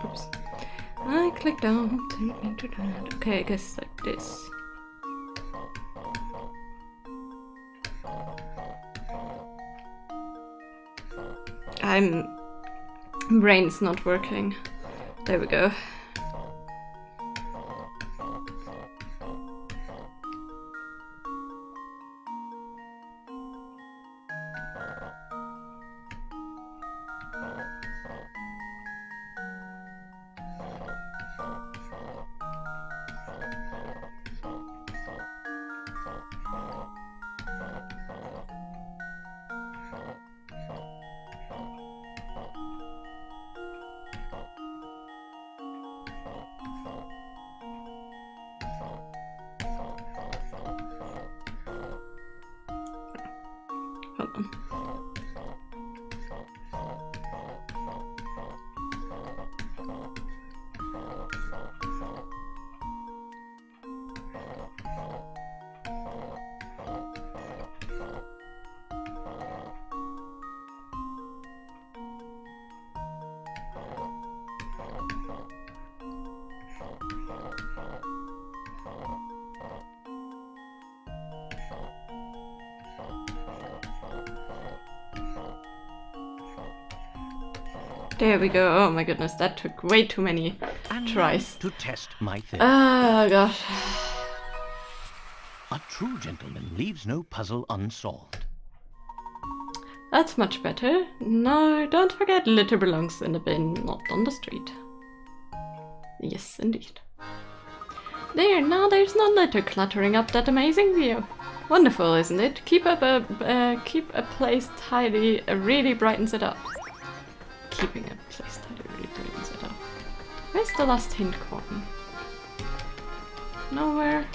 Oops. I clicked out, didn't mean to do that. Okay, I guess like this. Brain's not working. There we go. on. There we go. Oh my goodness, that took way too many tries. To test my theory. Oh gosh. A true gentleman leaves no puzzle unsolved. That's much better. No, don't forget litter belongs in the bin, not on the street. Yes, indeed. There, now there's no litter cluttering up that amazing view. Wonderful, isn't it? Keep a place tidy really brightens it up. Keeping a place tidy really brightens it up. Where's the last hint coin? Nowhere.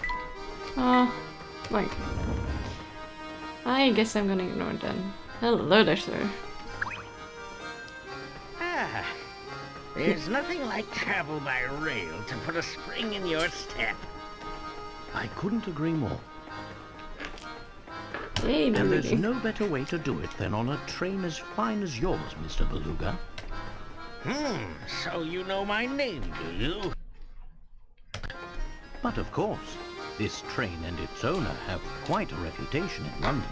Like. I guess I'm gonna ignore them. Hello there, sir. Ah, there's nothing like travel by rail to put a spring in your step. I couldn't agree more. Hey, And there's really. no better way to do it than on a train as fine as yours, Mr. Beluga. So you know my name, do you? But of course, this train and its owner have quite a reputation in London.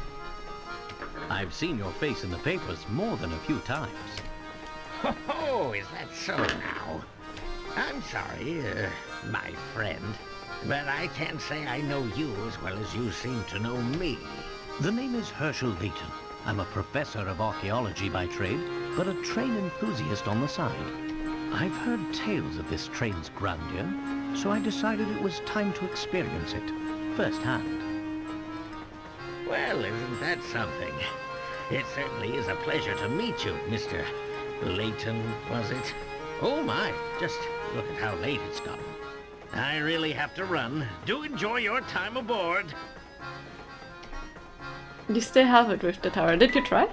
I've seen your face in the papers more than a few times. Oh, is that so now? I'm sorry, my friend, but I can't say I know you as well as you seem to know me. The name is Herschel Layton. I'm a professor of archaeology by trade, but a train enthusiast on the side. I've heard tales of this train's grandeur, so I decided it was time to experience it firsthand. Well, isn't that something? It certainly is a pleasure to meet you, Mr. Layton, was it? Oh my, just look at how late it's gotten. I really have to run. Do enjoy your time aboard. You still have it with the tower. Did you try?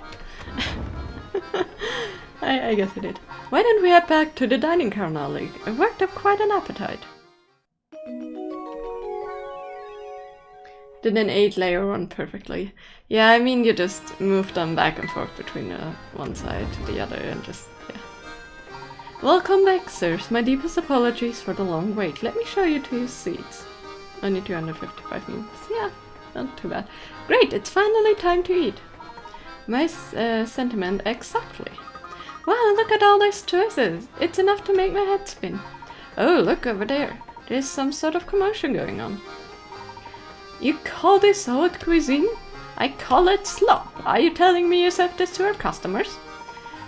I guess you did. Why don't we head back to the dining car now, Luke? I worked up quite an appetite. Didn't 8 layer on perfectly. Yeah, I mean you just move them back and forth between one side to the other and just, yeah. Welcome back, sirs. My deepest apologies for the long wait. Let me show you to your seats. Only 255 minutes. Yeah, not too bad. Great, it's finally time to eat. My sentiment exactly. Wow, look at all those choices. It's enough to make my head spin. Oh, look over there. There's some sort of commotion going on. You call this haute cuisine? I call it slop. Are you telling me you serve this to our customers?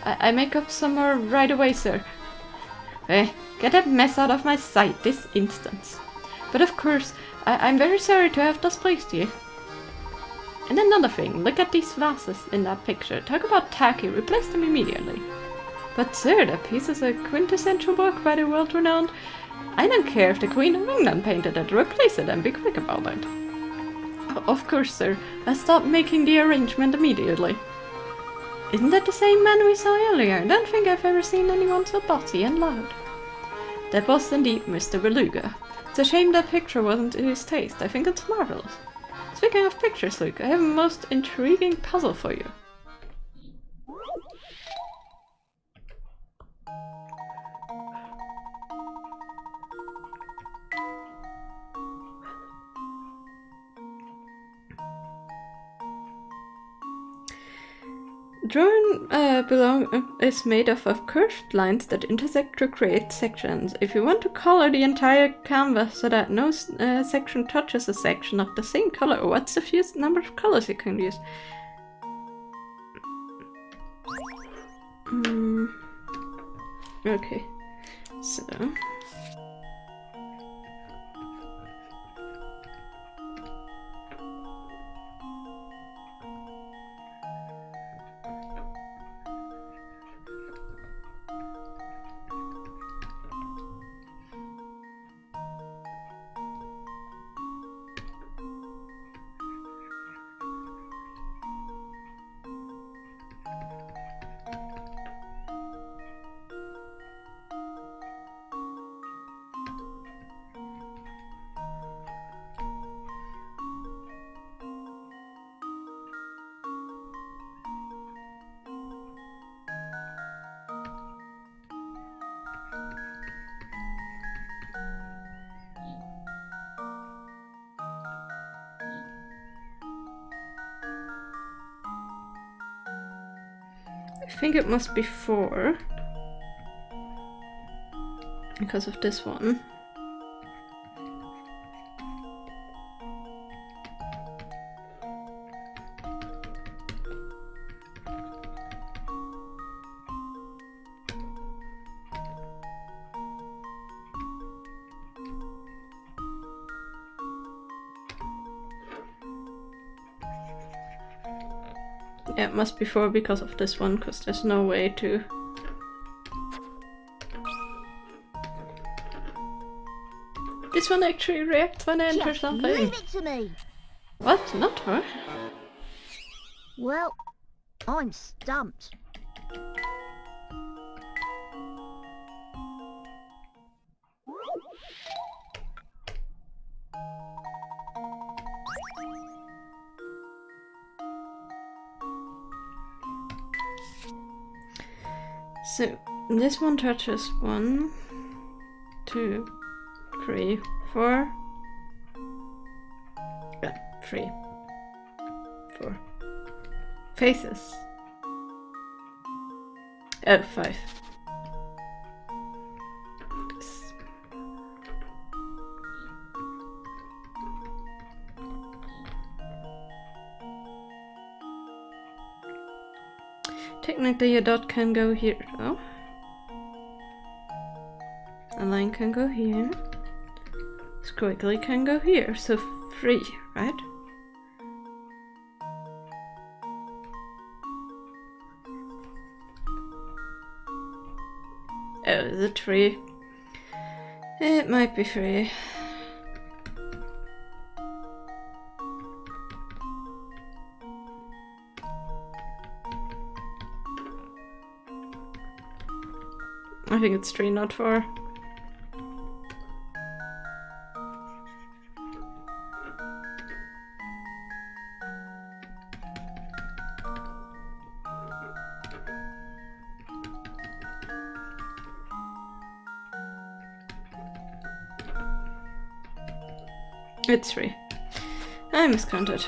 I make up some more right away, sir. Get that mess out of my sight this instant. But of course, I'm very sorry to have displeased you. And another thing, look at these vases in that picture. Talk about tacky, replace them immediately. But sir, that piece is a quintessential work by the world-renowned. I don't care if the Queen of England painted it, replace it and be quick about it. Of course, sir. I'll stop making the arrangement immediately. Isn't that the same man we saw earlier? I don't think I've ever seen anyone so bossy and loud. That was indeed Mr. Beluga. It's a shame that picture wasn't to his taste. I think it's marvelous. Speaking of pictures, Luke, I have a most intriguing puzzle for you. Drawing is made up of curved lines that intersect to create sections. If you want to color the entire canvas so that no section touches a section of the same color, what's the fewest number of colors you can use? Okay, so... I think it must be 4. Because of this one. Yeah, it must be 4 because of this one, because there's no way to... This one actually reacts when I enter Just something. leave it to me. What? Not 4? Well, I'm stumped. So, this one touches 1, 2, 3, 4. Yeah, 3, 4. Faces. Oh, 5. Yes. Technically a dot can go here though. A line can go here. Squiggly can go here, so 3, right? Oh, is it 3? It might be 3. I think it's 3, not 4. It's 3. I miscounted.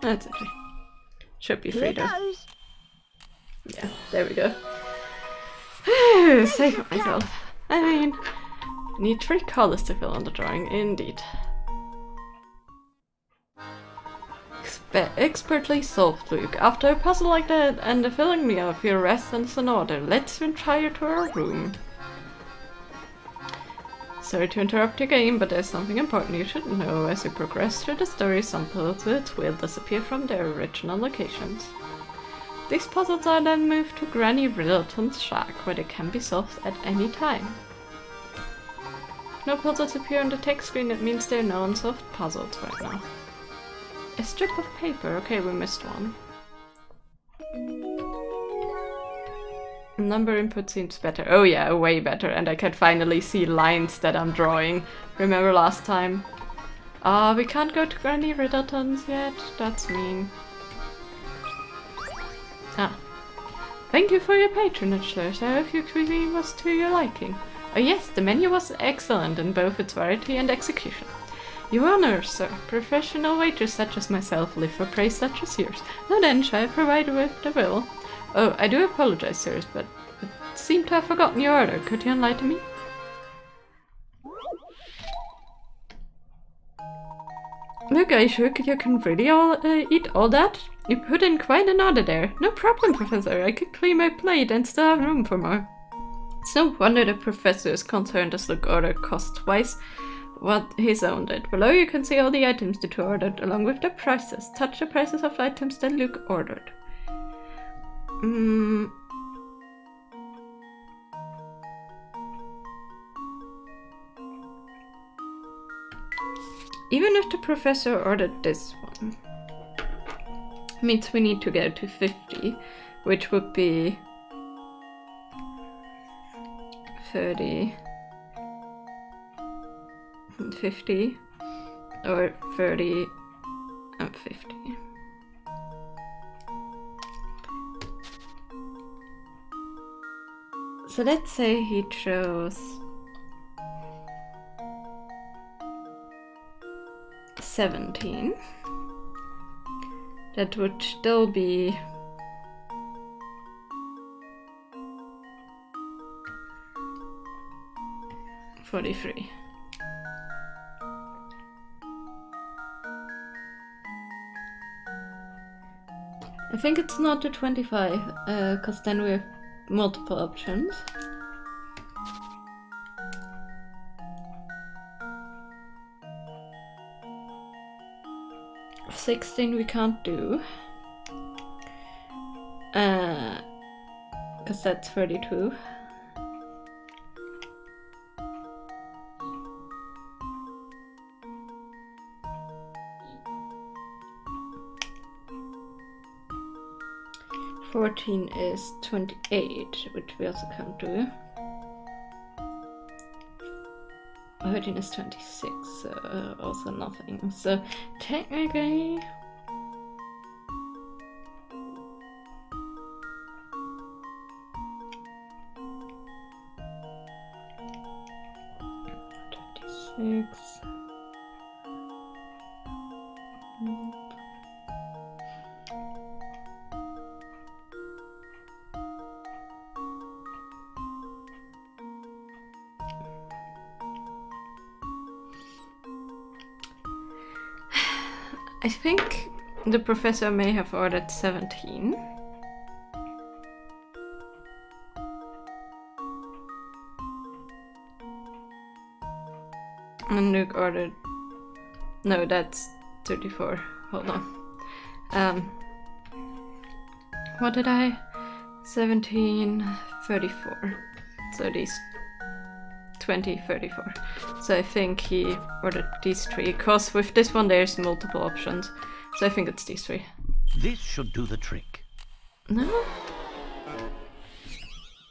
That's okay. Should be 3 Here though. goes. Yeah, there we go. Save myself. I mean, need 3 colors to fill in the drawing, indeed. Expertly solved, Luke. After a puzzle like that and the filling me of your rest and in order, let's retire to our room. Sorry to interrupt your game, but there's something important you should know. As you progress through the story, some puzzles will disappear from their original locations. These puzzles are then moved to Granny Riddleton's shack, where they can be solved at any time. If no puzzles appear on the text screen, it means they're no unsolved puzzles right now. A strip of paper. Okay, we missed one. Number input seems better. Oh yeah, way better. And I can finally see lines that I'm drawing. Remember last time? We can't go to Granny Riddleton's yet. That's mean. Ah. Thank you for your patronage, sir. I hope your cuisine was to your liking. Oh yes, the menu was excellent in both its variety and execution. Your honor, sir. Professional waiters such as myself live for praise such as yours. Now then, shall I provide you with the bill? Oh, I do apologize, sirs, but I seem to have forgotten your order. Could you enlighten me? Look, are you sure you can really eat all that? You put in quite an order there. No problem, Professor. I could clean my plate and still have room for more. It's no wonder the professor is concerned as Luke ordered cost twice what his own did. Below you can see all the items the two ordered, along with the prices. Touch the prices of items that Luke ordered. Even if the professor ordered this one, means we need to go to 50, which would be 30, 50, or 30 and 50. So let's say he chose 17. That would still be 43. I think it's not the 25, because then we have multiple options. Of 16 we can't do. Because that's 32. Fourteen is 28, which we also can't do. 13 is 26, so also nothing. So technically, six. I think the professor may have ordered 17. And Luke ordered... No, that's 34. Hold on. What did I... 17, 34. So these 20, 34. So I think he ordered these three, because with this one there's multiple options. So I think it's these three. This should do the trick. No?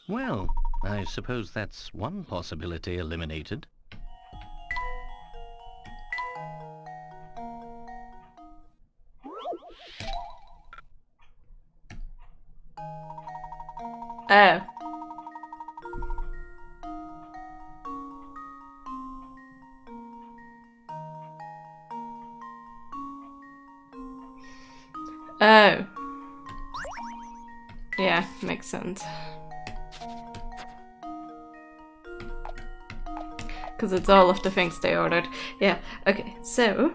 Well, I suppose that's one possibility eliminated. Oh. Oh. Yeah, makes sense. Because it's all of the things they ordered. Yeah, okay, so...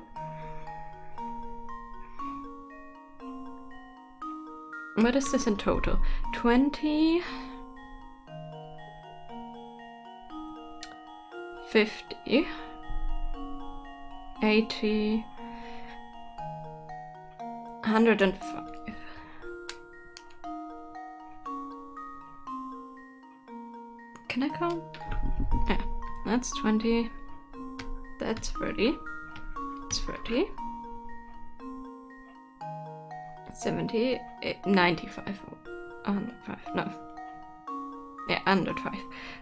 What is this in total? 20... 50... 80... 105. Can I count? Yeah, that's 20. That's 30. It's 30. 70, 95. 105. No. Yeah, 105.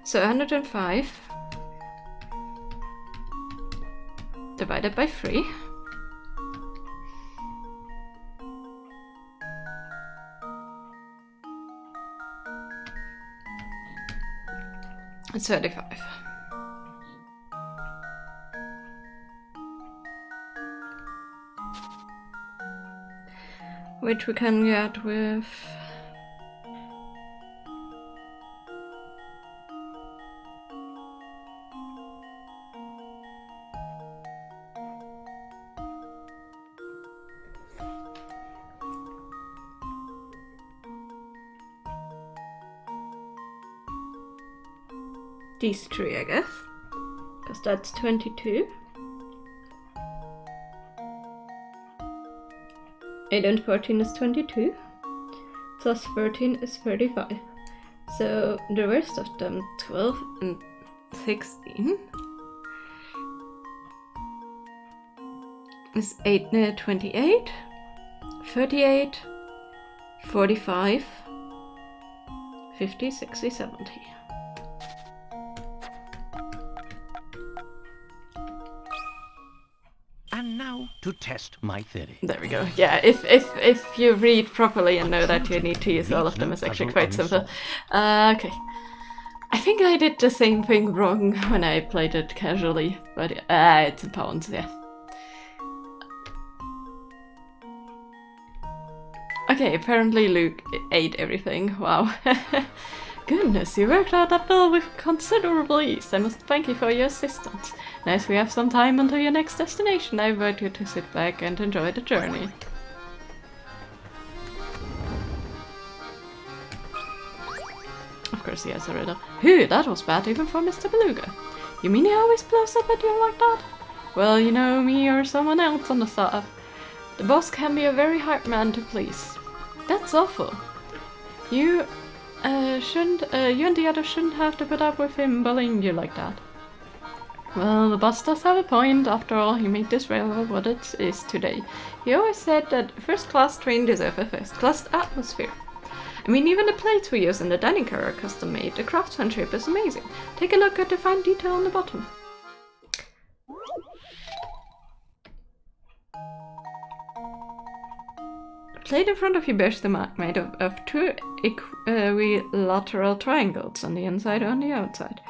So 105 divided by 3. It's 35. Which we can get with... these three, I guess. Because that's 22. 8 and 14 is 22. Plus 13 is 35. So the rest of them, 12 and 16, is 28, 38, 45, 50, 60, 70. And now to test my theory. There we go. Yeah, if you read properly and know that you need to use all of them, it's actually quite simple. Okay. I think I did the same thing wrong when I played it casually, but it's in pounds, yeah. Okay, apparently Luke ate everything. Wow. Goodness, you worked out that bill with considerable ease. I must thank you for your assistance. Now, as we have some time until your next destination, I invite you to sit back and enjoy the journey. Of course he has a riddle. Phew, that was bad even for Mr. Beluga. You mean he always blows up at you like that? Well, you know, me or someone else on the staff. The boss can be a very hard man to please. That's awful. You you and the others shouldn't have to put up with him bullying you like that. Well, the boss does have a point. After all, he made this railroad what it is today. He always said that first-class train deserve a first-class atmosphere. I mean, even the plates we use in the dining car are custom-made. The craftsmanship is amazing. Take a look at the fine detail on the bottom. The plate in front of you bears the mark made of two equilateral triangles on the inside and on the outside.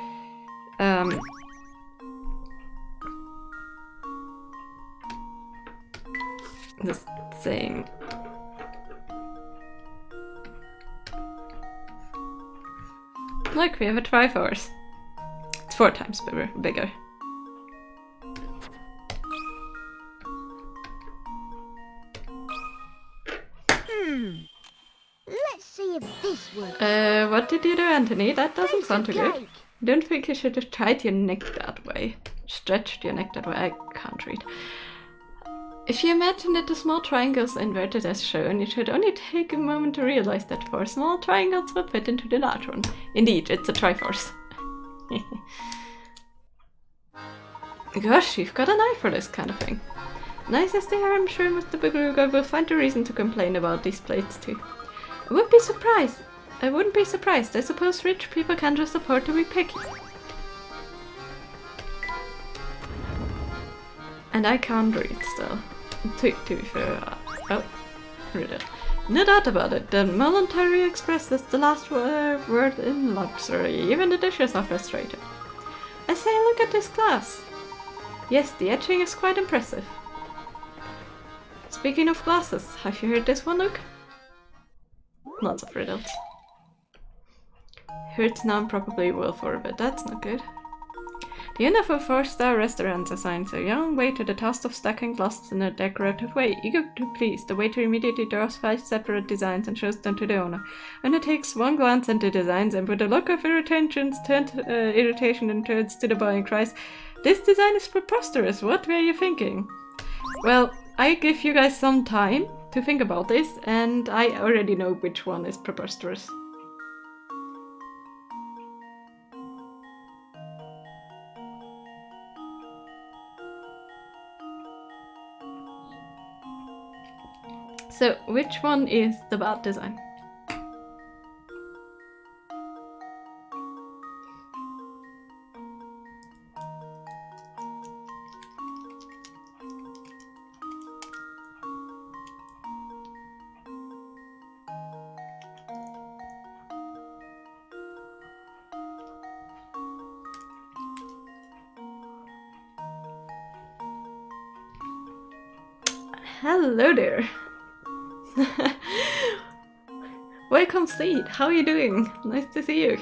Just saying. Look, we have a Triforce. It's 4 times bigger. Let's see if this works. What did you do, Anthony? That doesn't Piece sound of too good. cake. Don't think you should have tied your neck that way. Stretched your neck that way. I can't read. If you imagine that the small triangles are inverted as shown, you should only take a moment to realize that 4 small triangles will fit into the large one. Indeed, it's a Triforce. Gosh, you've got an eye for this kind of thing. Nice as they are, I'm sure Mr. Beluga will find a reason to complain about these plates too. I wouldn't be surprised. I suppose rich people can't just afford to be picky. And I can't read still. To be fair. Oh, read it. No doubt about it. The Voluntary Express is the last word in luxury. Even the dishes are frustrated. I say, look at this glass. Yes, the etching is quite impressive. Speaking of glasses, have you heard this one, Luke? Lots of riddles. Hurts now and probably will for a bit. That's not good. The owner of a 4-star restaurant assigns a young waiter the task of stacking glasses in a decorative way. Eager to please, the waiter immediately draws 5 separate designs and shows them to the owner. Owner takes one glance at the designs and with a look of irritation turns to the boy and cries, "This design is preposterous, what were you thinking?" Well, I give you guys some time to think about this, and I already know which one is preposterous. So, which one is the bad design? Hello there! Welcome, Seed. How are you doing? Nice to see you.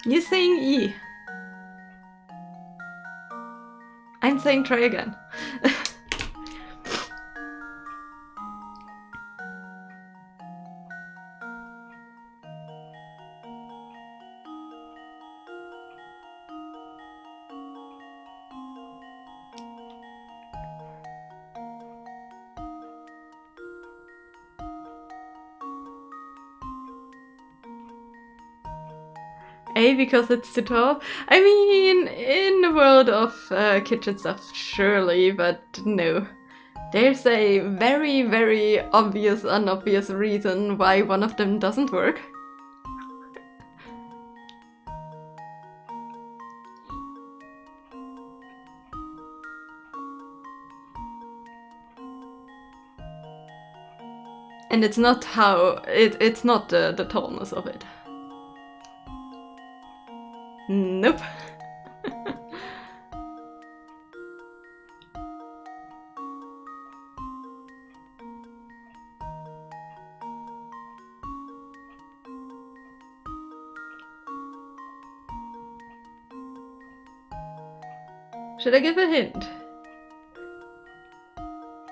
You're saying E. I'm saying try again. A, because it's too tall. I mean, in the world of kitchen stuff, surely, but no. There's a very, very obvious, unobvious reason why one of them doesn't work. And it's not how, it's not the tallness of it. Nope. Should I give a hint?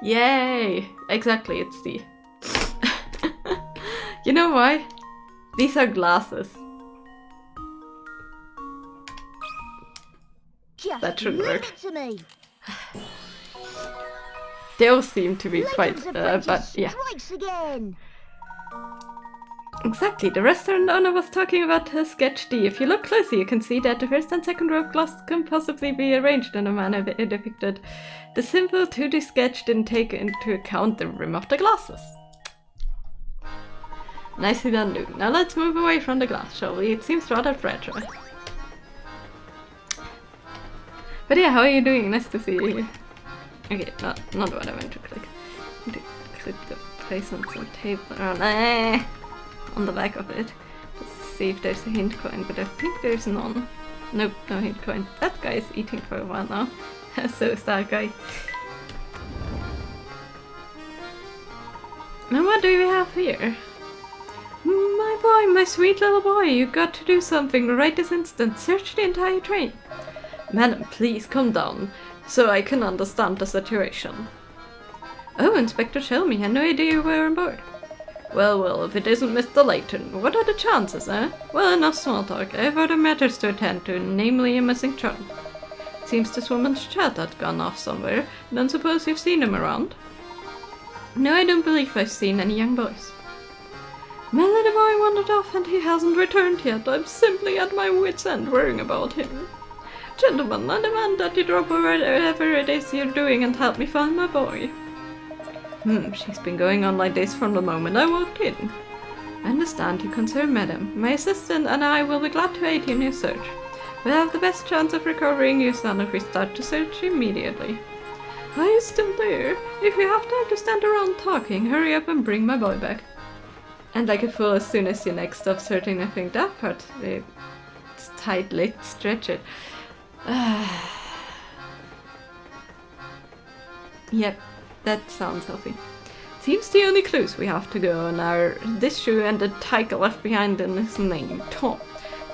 Yay! Exactly, it's D. You know why? These are glasses. Just That should leave work. it to me. They all seem to be quite, Layton's apprentice but yeah. strikes again. Exactly, the restaurant owner was talking about sketch D. If you look closely, you can see that the first and second row of glasses can possibly be arranged in a manner depicted. The simple 2D sketch didn't take into account the rim of the glasses. Nicely done, dude. Now let's move away from the glass, shall we? It seems rather fragile. But yeah, how are you doing? Nice to see you. Okay, not what I meant to click. I need to click the place on some tape around on the back of it. Let's see if there's a hint coin, but I think there's none. Nope, no hint coin. That guy is eating for a while now. So is that guy. Now what do we have here? My boy, my sweet little boy, you got to do something right this instant. Search the entire train. Madam, please come down, so I can understand the situation. Oh, Inspector Shelby, I had no idea you were on board. Well, if it isn't Mr. Layton, what are the chances, eh? Well, enough small talk. I have other matters to attend to, namely a missing child. Seems this woman's child had gone off somewhere. Don't suppose you've seen him around? No, I don't believe I've seen any young boys. My little boy wandered off and he hasn't returned yet. I'm simply at my wit's end worrying about him. Gentlemen, I demand that you drop whatever it is you're doing and help me find my boy. She's been going on like this from the moment I walked in. I understand your concern, madam. My assistant and I will be glad to aid you in your search. We'll have the best chance of recovering your son if we start to search immediately. Are you still there? If you have time to stand around talking, hurry up and bring my boy back. And like a fool, as soon as your neck stops hurting, I think that part, it's tight, let's stretch it. Yep, that sounds healthy. Seems the only clues we have to go on are this shoe and the tiger left behind in his name, Tom.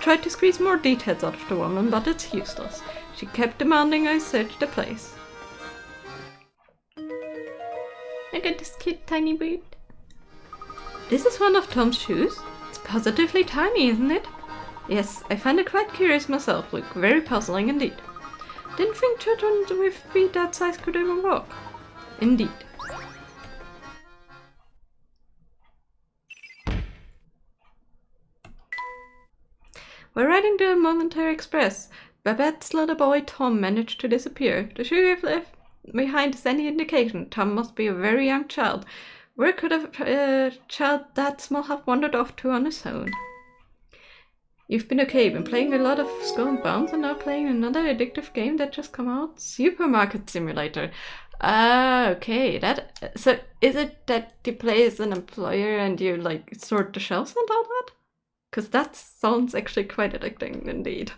Tried to squeeze more details out of the woman, but it's useless. She kept demanding I search the place. Look at this cute tiny boot. This is one of Tom's shoes? It's positively tiny, isn't it? Yes, I find it quite curious myself. Look, very puzzling indeed. Didn't think children with feet that size could even walk. Indeed. While riding the Momentary Express, Babette's little boy Tom managed to disappear. The shoe you've left behind is any indication. Tom must be a very young child. Where could a child that small have wandered off to on his own? You've been okay, been playing a lot of Skull and Bones and now playing another addictive game that just come out? Supermarket Simulator. Okay, so is it that you play as an employer and you like sort the shelves and all that? Because that sounds actually quite addicting indeed.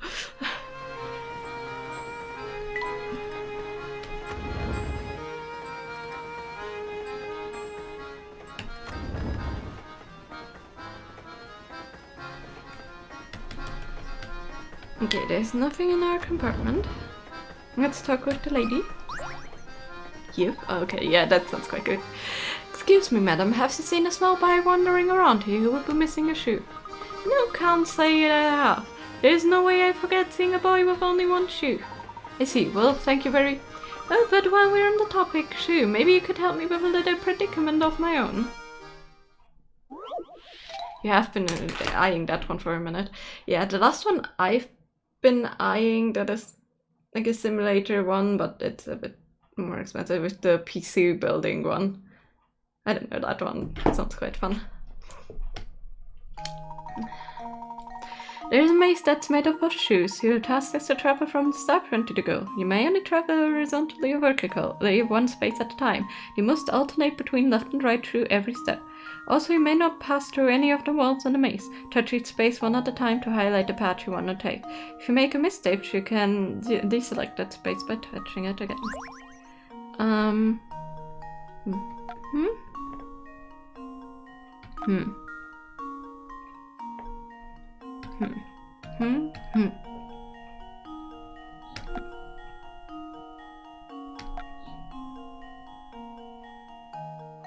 Okay, there's nothing in our compartment. Let's talk with the lady. You? Okay, yeah, that sounds quite good. Excuse me, madam, have you seen a small boy wandering around here who would be missing a shoe? No, can't say that I have. There's no way I forget seeing a boy with only one shoe. I see, well, thank you very... Oh, but while we're on the topic shoe, maybe you could help me with a little predicament of my own. You have been eyeing that one for a minute. Yeah, the last one I've been eyeing, that is like a simulator one, but it's a bit more expensive, with the PC building one. I don't know, that one sounds quite fun. There's a maze that's made up of shoes. Your task is to travel from the start front to the goal. You may only travel horizontally or vertically, one space at a time. You must alternate between left and right through every step. Also, you may not pass through any of the walls in the maze. Touch each space one at a time to highlight the path you want to take. If you make a misstep, you can deselect that space by touching it again.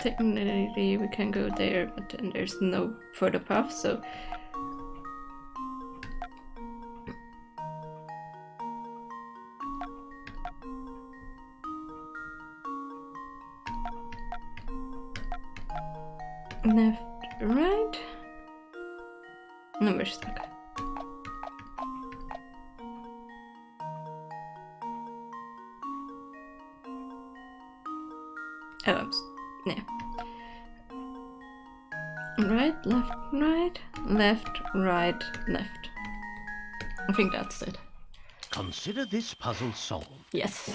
technically we can go there, but then there's no further path, so... Left, right... No, we're stuck. Oh, yeah. Right, left, right, left. I think that's it. Consider this puzzle solved. Yes.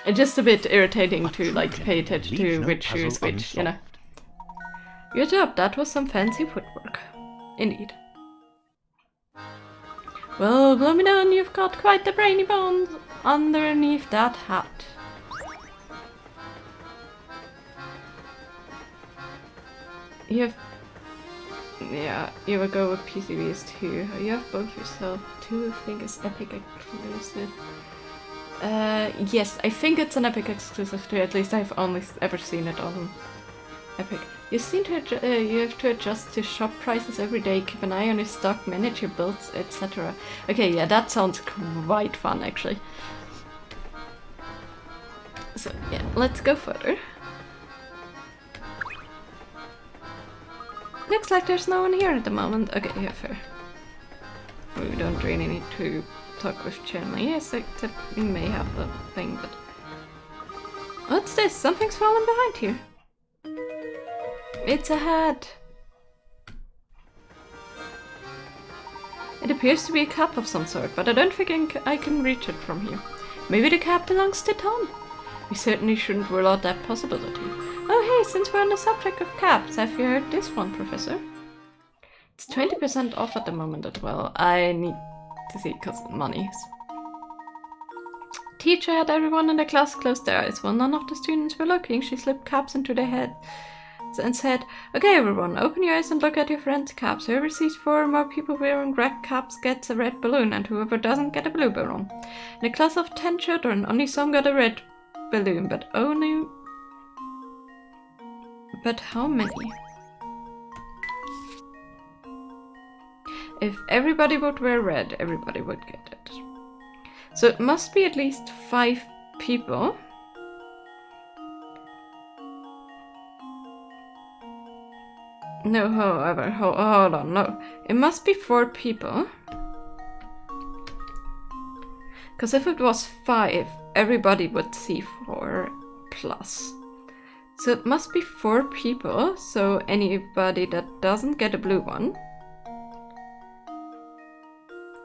It's just a bit irritating A to true like pay gentleman attention to leaves no which shoe is puzzle which, you know. unsolved. Good job, that was some fancy footwork. Indeed. Well, blow me down, you've got quite the brainy bones underneath that hat. You have... Yeah, you will go with PCBs too. You have both yourself. 2 thing is Epic exclusive. Yes, I think it's an Epic exclusive too. At least I've only ever seen it on Epic. You have to adjust to shop prices every day. Keep an eye on your stock, manage your builds, etc. Okay, yeah, that sounds quite fun actually. So yeah, let's go further. Looks like there's no one here at the moment. Okay, yeah, fair. We don't really need to talk with Chenley, yes, except we may have the thing, but... What's this? Something's falling behind here. It's a hat. It appears to be a cap of some sort, but I don't think I can reach it from here. Maybe the cap belongs to Tom. We certainly shouldn't rule out that possibility. Oh hey, since we're on the subject of caps, have you heard this one, Professor? It's 20% off at the moment as well. I need to see, cause monies. Teacher had everyone in the class close their eyes. While none of the students were looking, she slipped caps into their heads and said, "Okay everyone, open your eyes and look at your friends' caps. Whoever sees 4 or more people wearing red caps gets a red balloon, and whoever doesn't get a blue balloon. In a class of 10 children, only some got a red balloon, but only... But how many? If everybody would wear red, everybody would get it. So it must be at least 5 people. No, however, hold on, no. It must be 4 people. Because if it was 5, everybody would see 4 plus. So it must be 4 people, so anybody that doesn't get a blue one,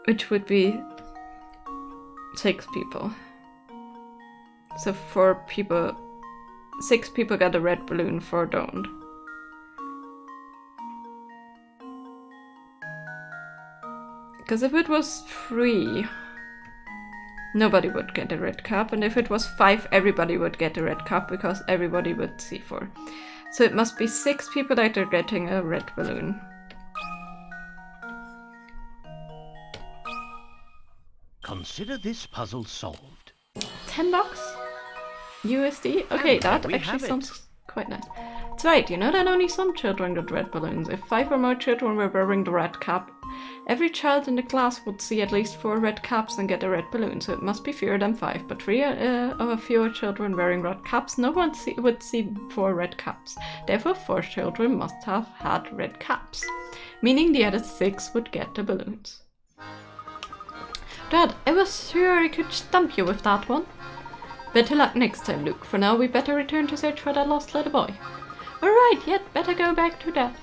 which would be 6 people. So 4 people, 6 people got a red balloon, 4 don't. Because if it was 3, nobody would get a red cap, and if it was 5, everybody would get a red cap because everybody would see 4. So it must be 6 people that are getting a red balloon. Consider this puzzle solved. $10 USD? Okay, And there that we actually have it. sounds quite nice. That's right, you know that only some children got red balloons. If 5 or more children were wearing the red cap, every child in the class would see at least 4 red caps and get a red balloon, so it must be fewer than 5. But 3 or fewer children wearing red caps, no one would see 4 red caps. Therefore, 4 children must have had red caps, meaning the other 6 would get the balloons. Dad, I was sure I could stump you with that one. Better luck next time, Luke. For now, we better return to search for that lost little boy. Alright, yet better go back to that.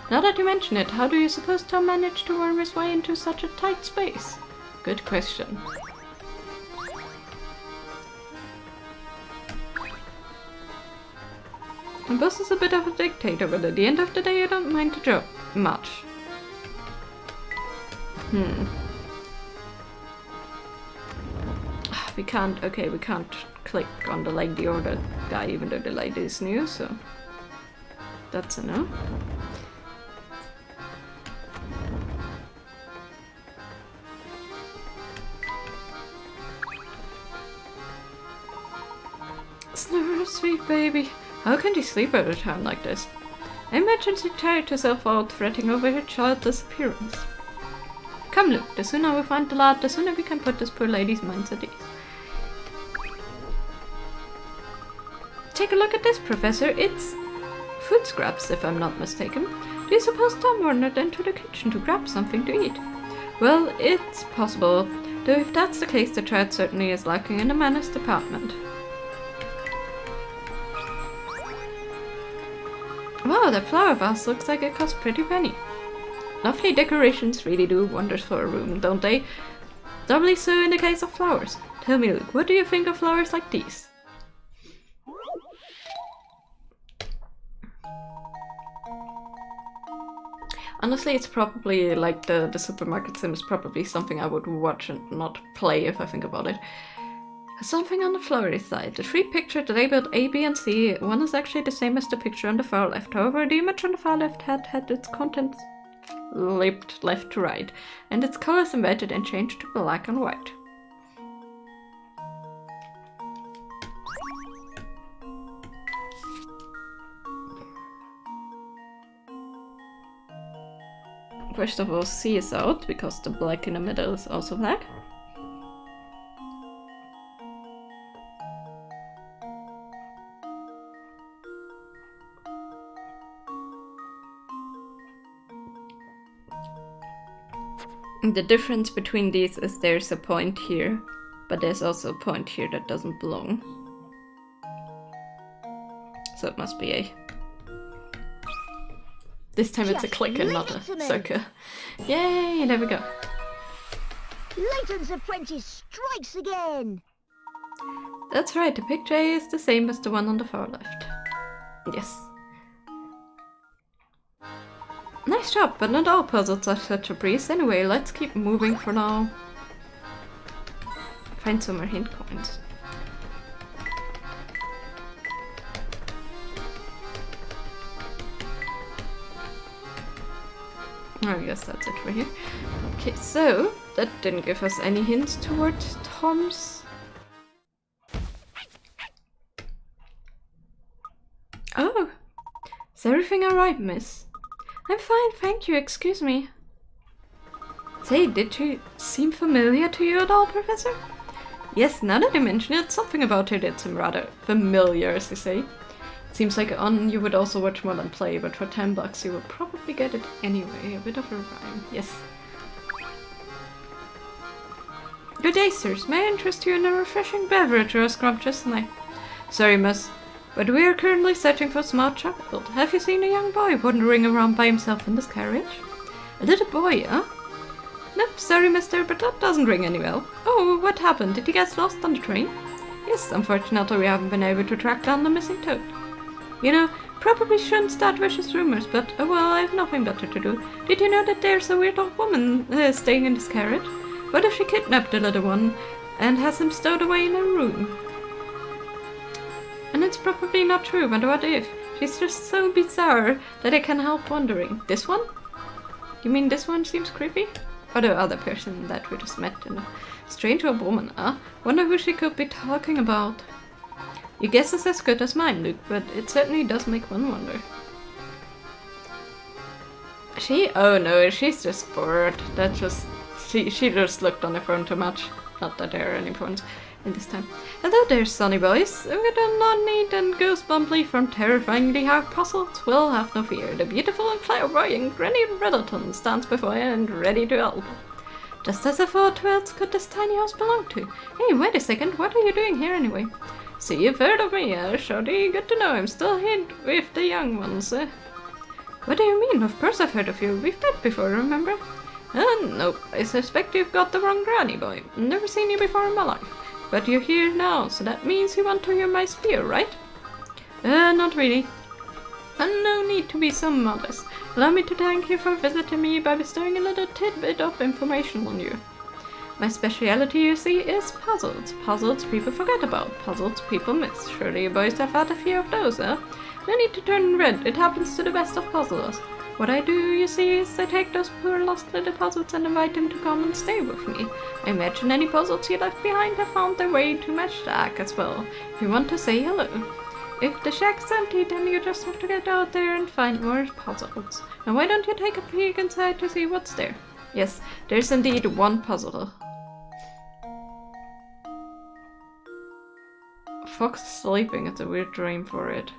Now that you mention it, how do you suppose Tom managed to worm his way into such a tight space? Good question. The boss is a bit of a dictator, but at the end of the day I don't mind the job much. We can't click on the lady or the guy even though the lady is new, so that's a no. Snore, sweet baby. How can she sleep at a time like this? I imagine she tired herself out fretting over her child's disappearance. Come, Luke, the sooner we find the lad, the sooner we can put this poor lady's minds at ease. Take a look at this, Professor. It's food scraps, if I'm not mistaken. Do you suppose Tom wandered into the kitchen to grab something to eat? Well, it's possible, though if that's the case, the child certainly is lacking in the manners department. Wow, that flower vase looks like it cost a pretty penny. Lovely decorations really do wonders for a room, don't they? Doubly so in the case of flowers. Tell me, Luke, what do you think of flowers like these? Honestly, it's probably like the supermarket sim is probably something I would watch and not play if I think about it. Something on the flowery side. The three pictures labeled A, B, and C. One is actually the same as the picture on the far left. However, the image on the far left had its contents flipped left to right, and its colors inverted and changed to black and white. First of all, C is out, because the black in the middle is also black. The difference between these is there's a point here, but there's also a point here that doesn't belong. So it must be A. This time it's a click and not a circle. Yay, there we go. Layton's apprentice strikes again! That's right, the picture A is the same as the one on the far left. Yes. Nice job, but not all puzzles are such a breeze. Anyway, let's keep moving for now. Find some more hint coins. I guess that's it for here. Okay, so that didn't give us any hints towards Tom's. Oh, is everything alright, miss? I'm fine, thank you, excuse me. Say, did she seem familiar to you at all, Professor? Yes, now that I mention it, something about her did seem rather familiar, as they say. Seems like on you would also watch more than play, but for $10 you would probably get it anyway. A bit of a rhyme, yes. Good day, sirs. May I interest you in a refreshing beverage or a scrumptious snack? Sorry, miss, but we are currently searching for a smart child. Have you seen a young boy wandering around by himself in this carriage? A little boy, huh? Nope, sorry, mister, but that doesn't ring any bell. Oh, what happened? Did he get lost on the train? Yes, unfortunately we haven't been able to track down the missing toad. You know, probably shouldn't start vicious rumors, but oh well, I have nothing better to do. Did you know that there's a weird old woman staying in this carriage? What if she kidnapped the little one and has him stowed away in her room? And it's probably not true, but what if? She's just so bizarre that I can't help wondering. This one? You mean this one seems creepy? Or the other person that we just met in a strange old woman, huh? Wonder who she could be talking about. Your guess is as good as mine, Luke, but it certainly does make one wonder. Oh no, she's just bored. She just looked on her phone too much. Not that there are any phones in this time. Hello there, sunny boys. With a non-neat and goosebumply from terrifyingly hard puzzles, well, have no fear. The beautiful and clairvoyant Granny Riddleton stands before you and ready to help. Just as I thought, who else could this tiny house belong to? Hey, wait a second, what are you doing here anyway? So you've heard of me, Shoddy? Good to know I'm still here with the young ones. What do you mean? Of course I've heard of you. We've met before, remember? Nope. I suspect you've got the wrong granny, boy. Never seen you before in my life. But you're here now, so that means you want to hear my spiel, right? Not really. And no need to be so modest. Allow me to thank you for visiting me by bestowing a little tidbit of information on you. My speciality, you see, is puzzles. Puzzles people forget about. Puzzles people miss. Surely you boys have had a few of those, eh? No need to turn red. It happens to the best of puzzlers. What I do, you see, is I take those poor lost little puzzles and invite them to come and stay with me. I imagine any puzzles you left behind have found their way to my shack as well, if you want to say hello. If the shack's empty, then you just have to get out there and find more puzzles. And why don't you take a peek inside to see what's there? Yes, there's indeed one puzzle. Fox sleeping, it's a weird dream for it.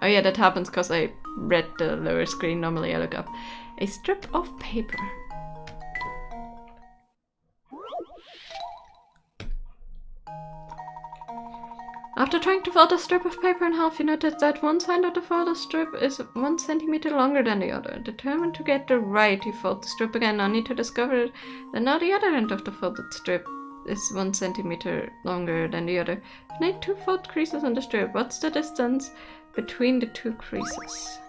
Oh yeah, that happens because I read the lower screen. Normally I look up. A strip of paper. After trying to fold a strip of paper in half, you notice that one side of the folded strip is 1 centimeter longer than the other. Determined to get the right, you fold the strip again, only to discover that now the other end of the folded strip is 1 centimeter longer than the other. Make 2 fold creases on the strip. What's the distance between the 2 creases?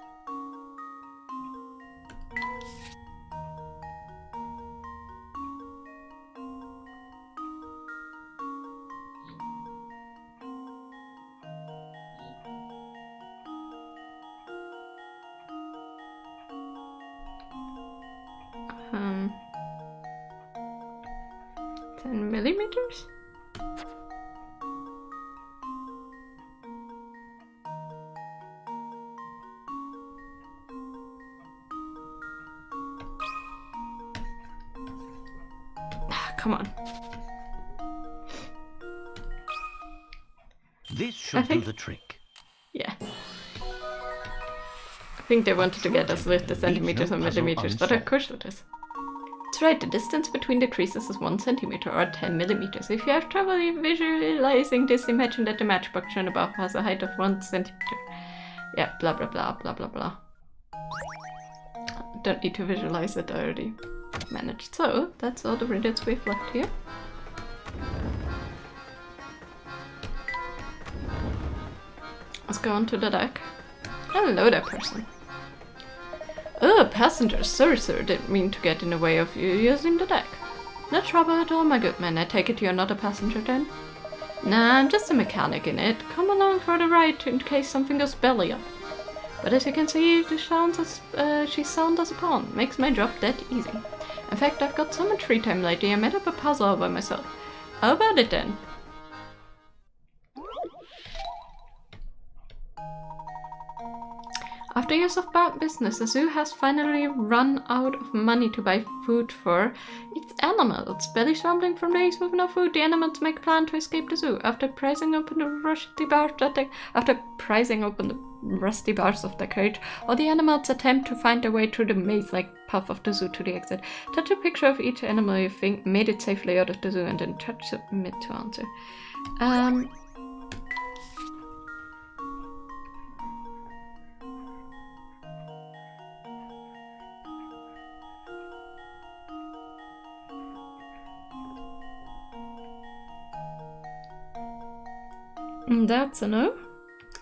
Um, 10 millimeters? Come on. This should do the trick. Yeah. I think they wanted to get us with the centimeters and millimeters, but of course it is. That's right, the distance between the creases is 1 centimeter or 10 millimeters. If you have trouble visualizing this, imagine that the matchbox shown above has a height of 1 centimeter. Yeah, blah blah blah blah blah blah. Don't need to visualize it, I already managed. So, that's all the riddles we've left here. Let's go on to the deck. Hello there, person. Oh, passengers, sorry sir, didn't mean to get in the way of you using the deck. No trouble at all, my good man. I take it you're not a passenger then? Nah, I'm just a mechanic in it. Come along for the ride in case something goes belly up. But as you can see, she's sound as a pawn. Makes my job that easy. In fact, I've got so much free time lately, I made up a puzzle all by myself. How about it then? After years of bad business, the zoo has finally run out of money to buy food for its animals. Bellies rumbling from days with no food, the animals make a plan to escape the zoo. After prizing open the rusty bars of the cage, all the animals attempt to find their way through the maze-like path of the zoo to the exit. Touch a picture of each animal you think made it safely out of the zoo and then touch submit to answer. That's a no,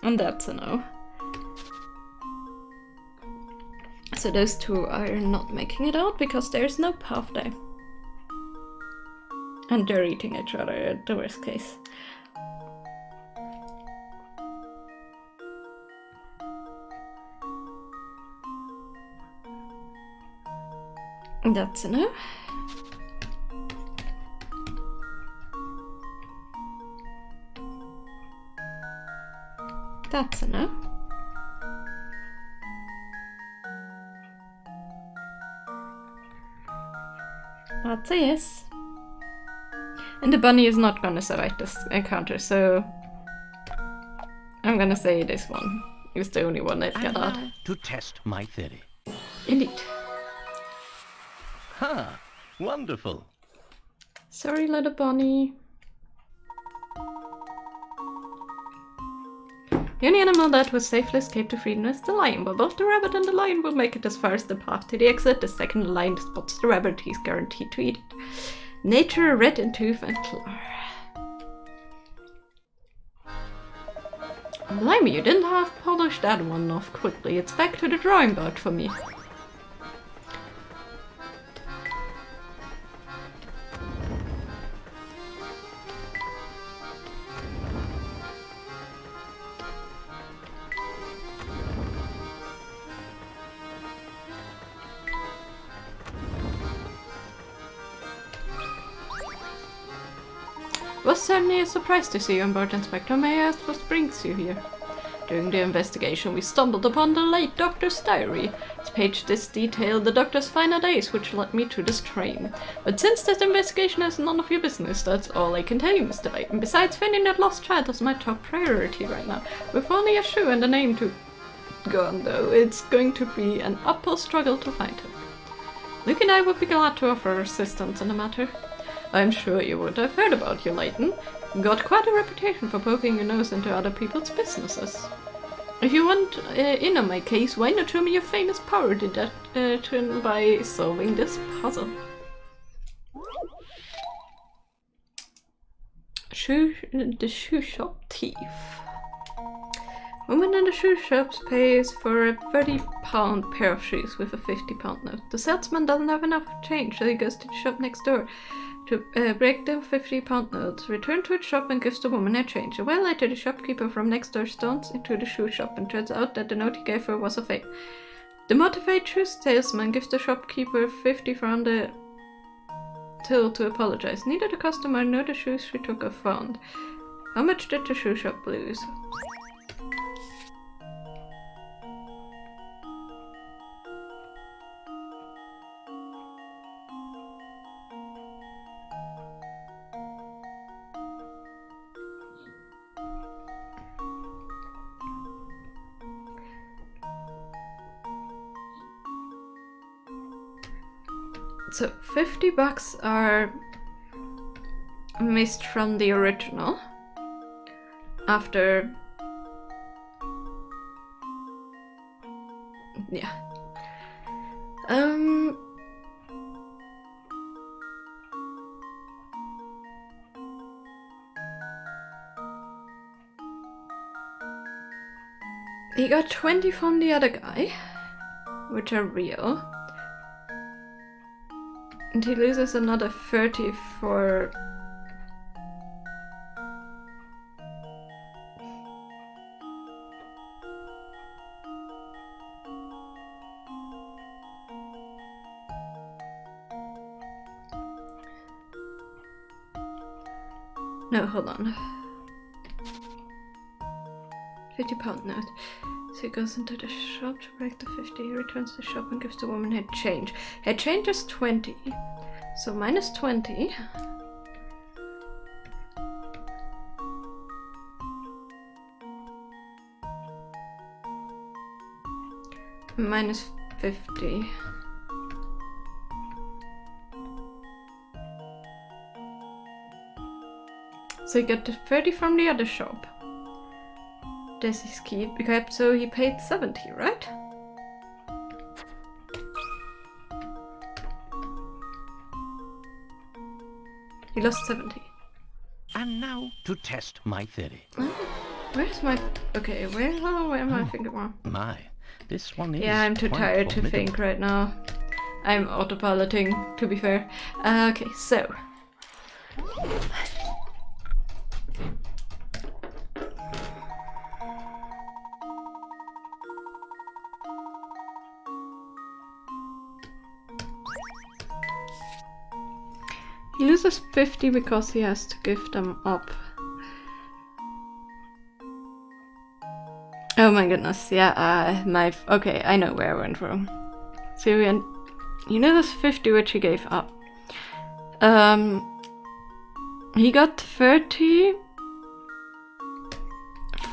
and that's a no. So those two are not making it out because there's no path there. And they're eating each other at the worst case. That's a no. That's a no. That's a yes. And the bunny is not gonna survive this encounter, so I'm gonna say this one is the only one that got out. To test my theory. Indeed. Ha! Wonderful. Sorry, little bunny. The only animal that will safely escape to freedom is the lion, but both the rabbit and the lion will make it as far as the path to the exit. The second the lion spots the rabbit, he's guaranteed to eat it. Nature, red in tooth and claw. Blimey, you didn't have polished that one off quickly. It's back to the drawing board for me. Was certainly a surprise to see you on board, Inspector. May I ask what brings you here? During the investigation, we stumbled upon the late doctor's diary. Its pages detail the doctor's final days, which led me to this train. But since this investigation is none of your business, that's all I can tell you, Mr. Layton. Besides, finding that lost child is my top priority right now. With only a shoe and a name to go on, though, it's going to be an uphill struggle to find him. Luke and I would be glad to offer assistance in the matter. I'm sure you would have heard about you, Layton. Got quite a reputation for poking your nose into other people's businesses. If you want in on my case, why not show me your famous power deduction by solving this puzzle? The shoe shop thief. Woman in the shoe shop pays for a £30 pair of shoes with a £50 note. The salesman doesn't have enough change, so he goes to the shop next door to break the £50 notes, return to its shop and gives the woman her change. A while later, the shopkeeper from next door storms into the shoe shop and turns out that the note he gave her was a fake. The motivated shoe salesman gives the shopkeeper 50 from the till to apologize. Neither the customer nor the shoes she took are found. How much did the shoe shop lose? So $50 are missed from the original after, yeah. He got 20 from the other guy, which are real. And he loses another 30 for... No, hold on. £50 note. So he goes into the shop to break the 50, he returns to the shop and gives the woman her change. Her change is 20, so minus 20. Minus 50. So he got the 30 from the other shop. This is key, because so he paid 70, right? He lost 70. And now to test my theory. Where's my... Okay, where am I thinking wrong? My, this one is... Yeah, I'm too tired to think right now. I'm autopiloting, to be fair. Okay, so... He loses 50 because he has to give them up. Oh my goodness, yeah, okay, I know where I went wrong. So you know this 50 which he gave up. He got 30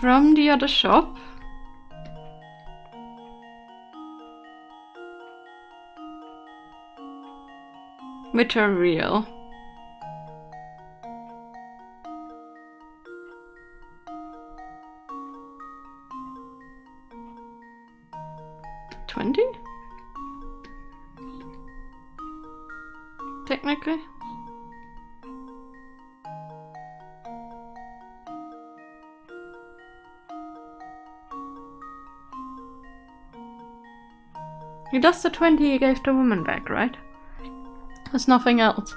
from the other shop. Which are real. Technically. He does the 20 he gave the woman back, right? There's nothing else.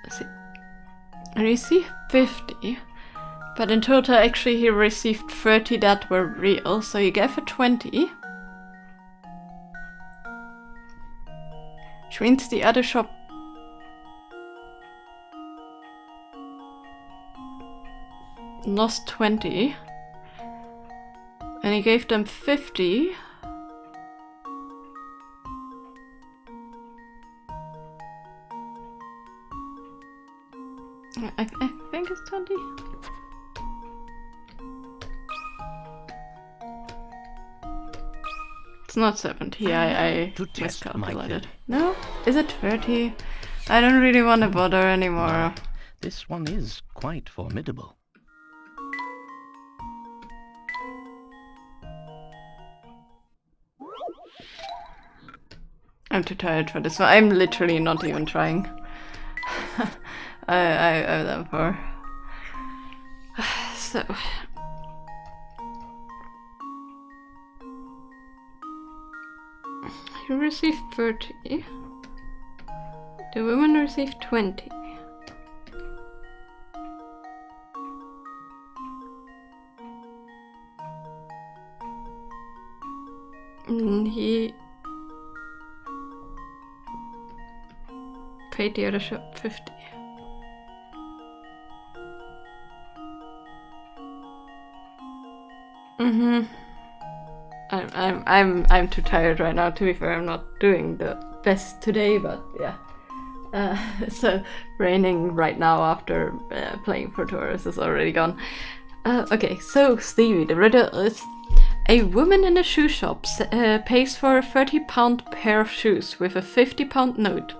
Let's see. I received 50. But in total, actually, he received 30 that were real, so he gave her 20. Which means the other shop... lost 20. And he gave them 50. I think it's 20. It's not 70. I To test my miscalculated. theory. No? Is it 30? I don't really want to bother anymore. This one is quite formidable. I'm too tired for this one. I'm literally not even trying. I'm done for. So. You received 30. The woman received 20. And he paid the other shop 50. I'm too tired right now. To be fair, I'm not doing the best today, but yeah. So raining right now after playing for tourists is already gone. Okay, so Stevie, the riddle is: a woman in a shoe shop pays for a £30 pair of shoes with a £50 note.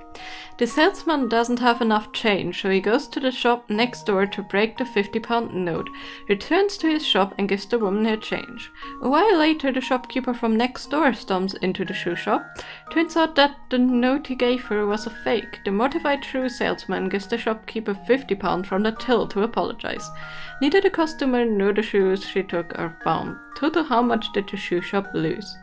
The salesman doesn't have enough change, so he goes to the shop next door to break the £50 note, returns to his shop and gives the woman her change. A while later, the shopkeeper from next door storms into the shoe shop. Turns out that the note he gave her was a fake. The mortified shoe salesman gives the shopkeeper £50 from the till to apologize. Neither the customer nor the shoes she took are found. Total, how much did the shoe shop lose?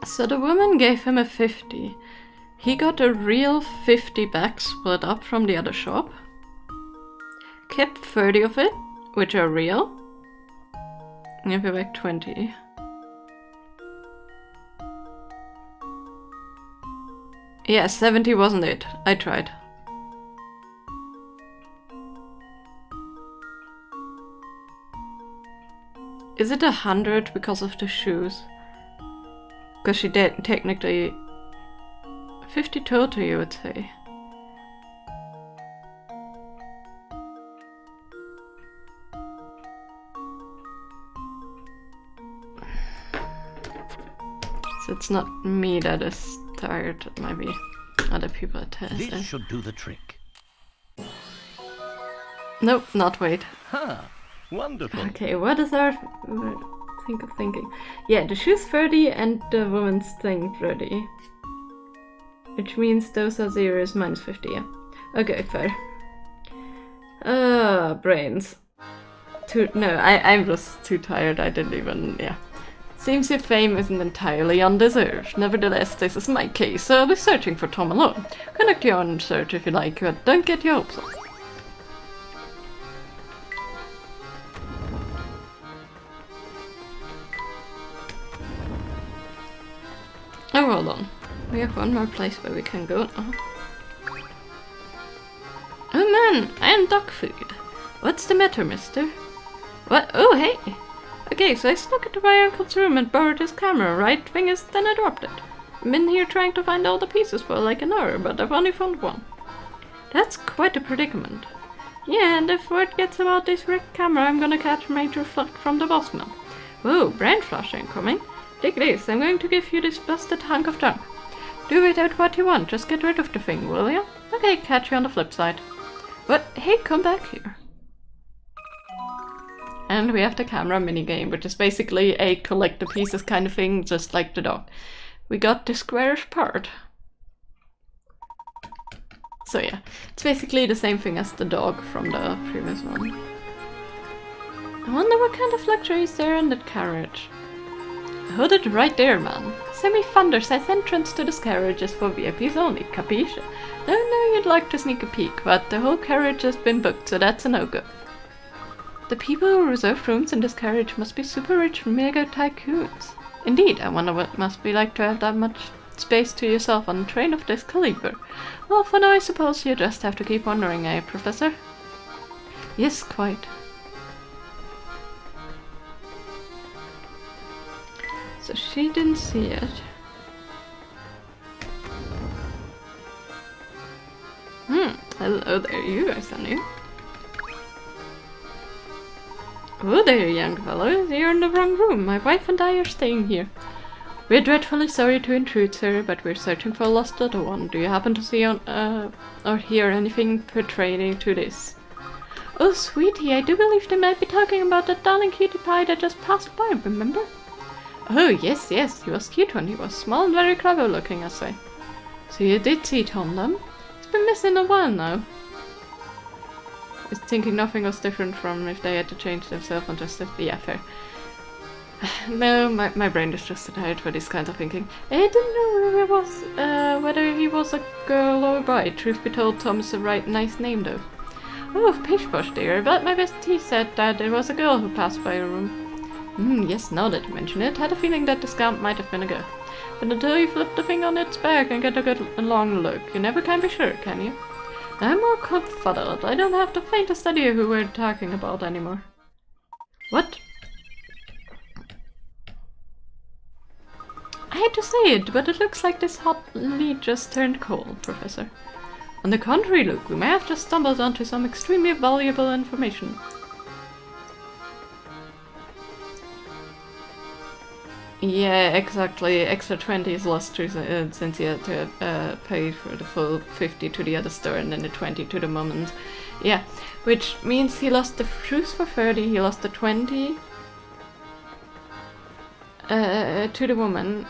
So the woman gave him a 50. He got a real 50 back split up from the other shop. Kept 30 of it, which are real. And gave her back 20. Yeah, 70 wasn't it. I tried. Is it 100 because of the shoes? Because she did technically 50 total, you would say. So it's not me that is tired, it might be other people at tired. This should do the trick. Nope, not wait. Ha! Wonderful. Okay, what is our thinking? Yeah, the shoe's 30 and the woman's thing 30. Which means those are zeros minus 50, yeah. Okay, fair. Brains. I'm just too tired, I didn't even, yeah. Seems your fame isn't entirely undeserved. Nevertheless, this is my case, so I'll be searching for Tom alone. Conduct your own search if you like, but don't get your hopes up. Oh, hold on. We have one more place where we can go now. Oh man, I am dog food. What's the matter, mister? What? Oh, hey! Okay, so I snuck into my uncle's room and borrowed his camera, right? Thing is, then I dropped it. I've been here trying to find all the pieces for like an hour, but I've only found one. That's quite a predicament. Yeah, and if word gets about this wrecked camera, I'm gonna catch a major fluck from the boss man. Whoa, brain flash incoming. Take this, I'm going to give you this busted hunk of junk. Do with it what you want, just get rid of the thing, will ya? Okay, catch you on the flip side. What? Hey, come back here. And we have the camera minigame, which is basically a collect the pieces kind of thing, just like the dog. We got the squarish part. So yeah, it's basically the same thing as the dog from the previous one. I wonder what kind of luxury is there in that carriage. Hold it right there, man. Semi-Thunder says entrance to this carriage is for VIPs only, capisce? I know you'd like to sneak a peek, but the whole carriage has been booked, so that's a no-go. The people who reserved rooms in this carriage must be super rich mega tycoons. Indeed, I wonder what it must be like to have that much space to yourself on a train of this caliber. Well, for now I suppose you just have to keep wondering, eh, Professor? Yes, quite. So she didn't see it. Hello there, you guys are new. Oh there, young fellow, you're in the wrong room. My wife and I are staying here. We're dreadfully sorry to intrude, sir, but we're searching for a lost little one. Do you happen to see or hear anything pertaining to this? Oh, sweetie, I do believe they might be talking about that darling cutie pie that just passed by, remember? Oh, yes, he was cute when he was small and very clever looking, I say. So you did see Tom, then? He's been missing a while now. He's thinking nothing was different from if they had to change themselves and just live the affair. No, my brain is just too tired for this kind of thinking. I didn't know whether he was a girl or a boy. Truth be told, Tom is a right nice name, though. Oh, Pishposh dear, but my bestie said that it was a girl who passed by your room. Yes, now that you mention it, had a feeling that the scamp might have been a girl. But until you flip the thing on its back and get a good long look, you never can be sure, can you? I'm all confuddled. I don't have the faintest idea who we're talking about anymore. What? I hate to say it, but it looks like this hot lead just turned cold, Professor. On the contrary, Luke, we may have just stumbled onto some extremely valuable information. Yeah, exactly. Extra 20 is lost since he had to pay for the full 50 to the other store and then the 20 to the moment. Yeah, which means he lost the shoes for 30, he lost the 20 to the woman.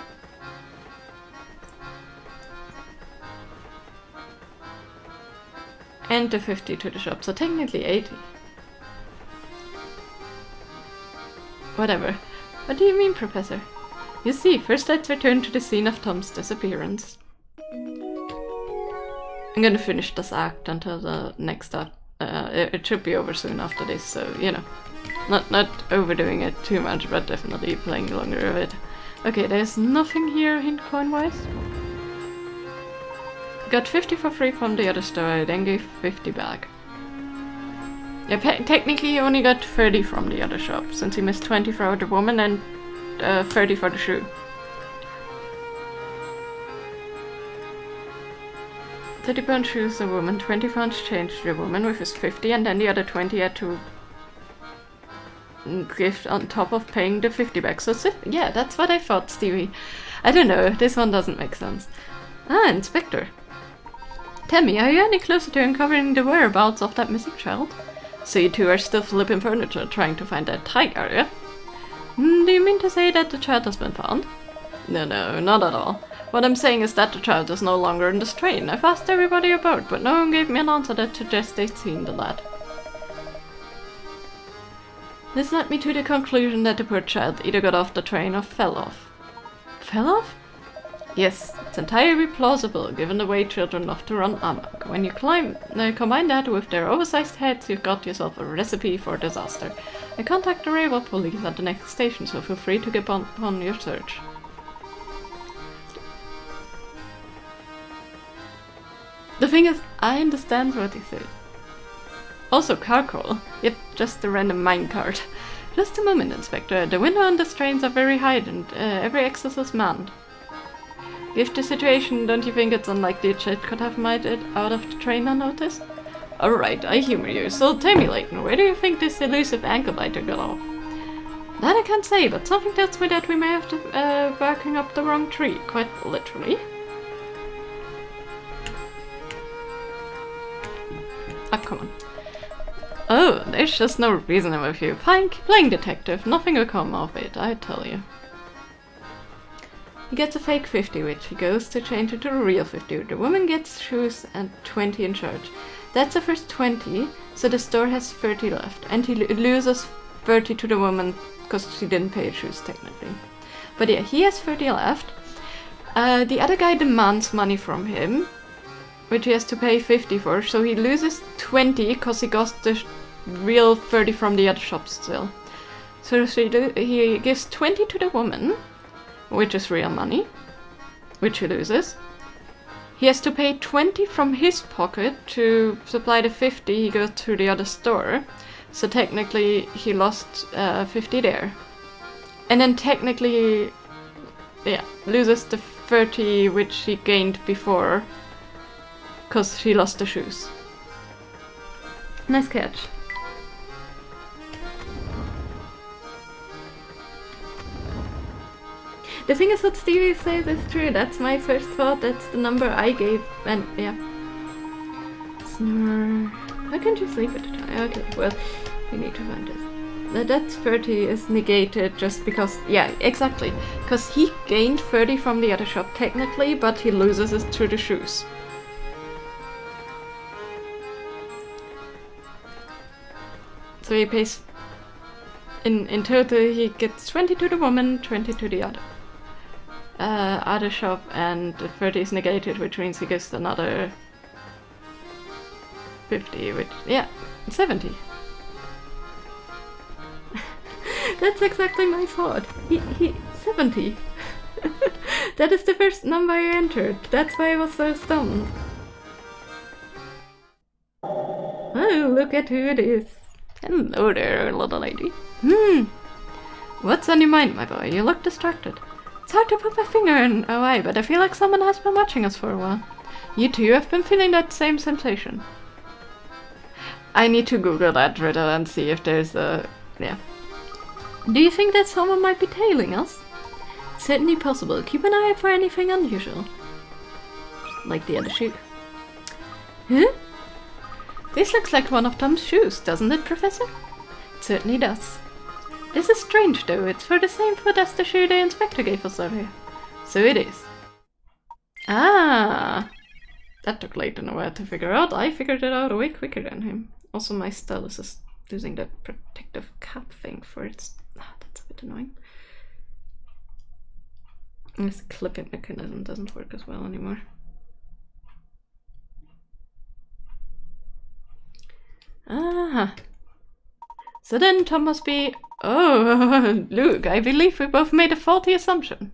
And the 50 to the shop, so technically 80. Whatever. What do you mean, Professor? You see, first let's return to the scene of Tom's disappearance. I'm gonna finish this act until the next act. It should be over soon after this, so, you know. Not overdoing it too much, but definitely playing longer of it. Okay, there's nothing here hint coin-wise. Got 50 for free from the other store, I then gave 50 back. Yeah, technically he only got 30 from the other shop, since he missed 20 for the woman and 30 for the shoe. 30 pound shoes the woman, 20 pounds change to the woman with his 50, and then the other 20 had to give on top of paying the 50 back. So yeah, that's what I thought, Stevie. I don't know, this one doesn't make sense. Ah, Inspector. Tell me, are you any closer to uncovering the whereabouts of that missing child? So you two are still flipping furniture trying to find that tiger, yeah? Do you mean to say that the child has been found? No, not at all. What I'm saying is that the child is no longer in this train. I've asked everybody about, but no one gave me an answer that suggests they'd seen the lad. This led me to the conclusion that the poor child either got off the train or fell off. Fell off? Yes, it's entirely plausible, given the way children love to run amok. When you combine that with their oversized heads, you've got yourself a recipe for disaster. I contact the railway police at the next station, so feel free to get on your search. The thing is, I understand what he said. Also carcoal, yep, just a random minecart. Just a moment, Inspector. The windows on the trains are very high and every access is manned. Given the situation, don't you think it's unlikely Chet could have made it out of the train unnoticed? Alright, I humor you. So tell me, Layton, where do you think this elusive ankle biter got off? That I can't say, but something tells me that we may have to barking up the wrong tree, quite literally. Oh, come on. Oh, there's just no reason with you. Fine, keep playing detective. Nothing will come of it, I tell you. He gets a fake 50, which he goes to change into a real 50. The woman gets shoes and 20 in charge. That's the first 20, so the store has 30 left. And he loses 30 to the woman because she didn't pay shoes, technically. But yeah, he has 30 left. The other guy demands money from him, which he has to pay 50 for, so he loses 20 because he got the real 30 from the other shop still. So he gives 20 to the woman, which is real money, which he loses. He has to pay 20 from his pocket to supply the 50 he got to the other store. So technically he lost 50 there. And then technically, yeah, loses the 30 which he gained before, because he lost the shoes. Nice catch. The thing is, what Stevie says is true. That's my first thought. That's the number I gave. And yeah. Snore. Why can't you sleep at the time? Okay, well, we need to find this. That 30 is negated just because, yeah, exactly. Because he gained 30 from the other shop technically, but he loses it through the shoes. So he pays, in total he gets 20 to the woman, 20 to the other shop, and the 30 is negated, which means he gets another 50, which, yeah, 70. That's exactly my thought. He 70. That is the first number I entered. That's why I was so stunned. Oh, look at who it is. Hello there, little lady. What's on your mind, my boy? You look distracted. It's hard to put my finger in a way, but I feel like someone has been watching us for a while. You too have been feeling that same sensation. I need to Google that riddle and see if there's a... yeah. Do you think that someone might be tailing us? It's certainly possible. Keep an eye out for anything unusual. Like the other shoe. Huh? This looks like one of Tom's shoes, doesn't it, Professor? It certainly does. This is strange, though. It's for the same foot as the shoe the inspector gave us earlier. So it is. Ah! That took Layton a while to figure out. I figured it out way quicker than him. Also, my stylus is using that protective cap thing for its... ah, that's a bit annoying. This clipping mechanism doesn't work as well anymore. Ah. So then Tom must be... oh, Luke, I believe we both made a faulty assumption.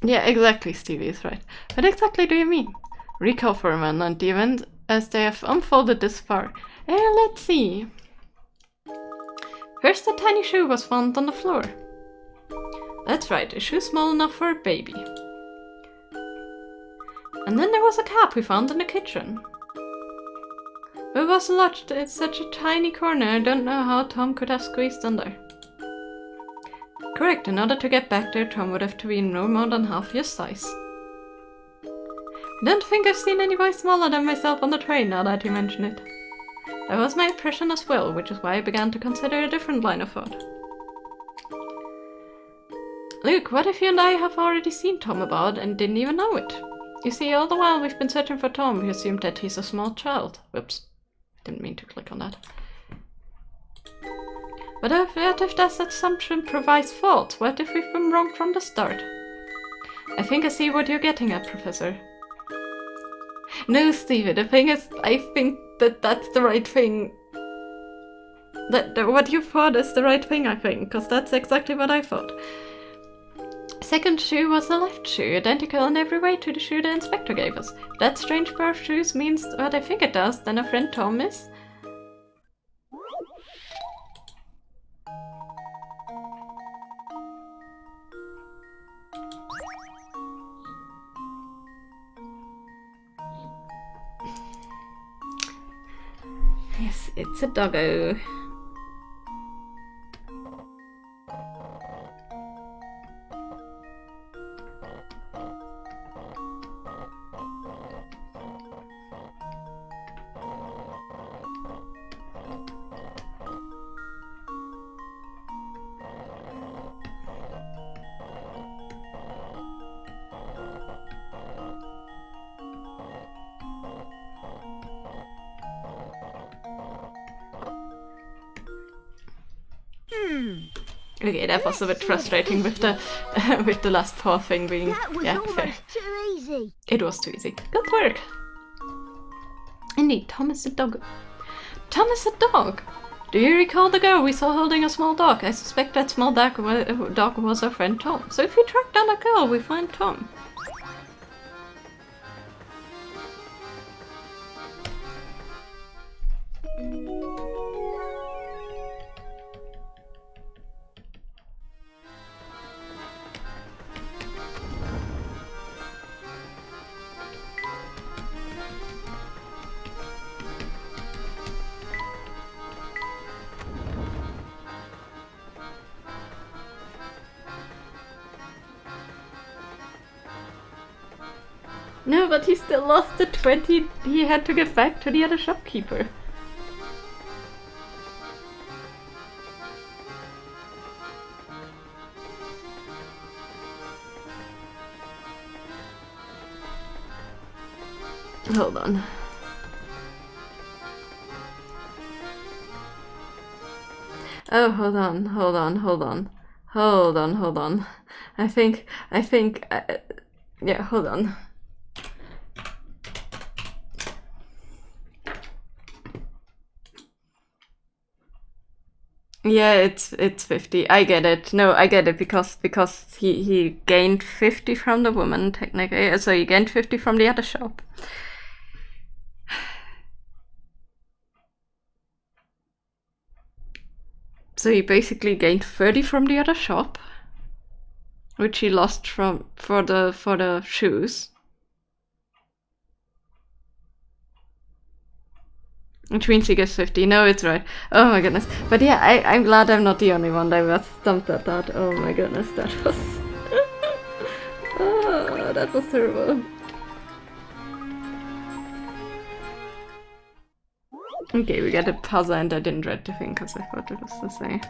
Yeah, exactly, Stevie is right. What exactly do you mean? Recall for a moment the event as they have unfolded this far. Let's see. First, a tiny shoe was found on the floor. That's right, a shoe small enough for a baby. And then there was a cap we found in the kitchen. But it was lodged in such a tiny corner, I don't know how Tom could have squeezed under. Correct, in order to get back there, Tom would have to be no more than half your size. I don't think I've seen anybody smaller than myself on the train now that you mention it. That was my impression as well, which is why I began to consider a different line of thought. Luke, what if you and I have already seen Tom about and didn't even know it? You see, all the while we've been searching for Tom, we assumed that he's a small child. Whoops, didn't mean to click on that. But what if that assumption provides fault? What if we've been wrong from the start? I think I see what you're getting at, Professor. No, Stevie, the thing is, I think that that's the right thing. That what you thought is the right thing, I think, because that's exactly what I thought. Second shoe was the left shoe, identical in every way to the shoe the inspector gave us. If that strange pair of shoes means what I think it does, then our friend Tom is... yes, it's a doggo. Okay, that was a bit frustrating with the with the last paw thing being That was fair. almost too easy. It was too easy. Good work. Indeed, Tom is a dog. Tom is a dog. Do you recall the girl we saw holding a small dog? I suspect that small dog was our friend Tom. So if we track down the girl, we find Tom. No, but he still lost the 20 he had to give back to the other shopkeeper. Hold on. Oh, hold on. I think, yeah, hold on. Yeah, it's 50. I get it. No, I get it because he gained 50 from the woman technically. So he gained 50 from the other shop. So he basically gained 30 from the other shop, which he lost for the shoes. Which means he gets 50. No, it's right. Oh my goodness. But yeah, I'm glad I'm not the only one that was stumped at that. Oh my goodness, that was... oh, that was terrible. Okay, we got a puzzle and I didn't read the thing because I thought it was the same.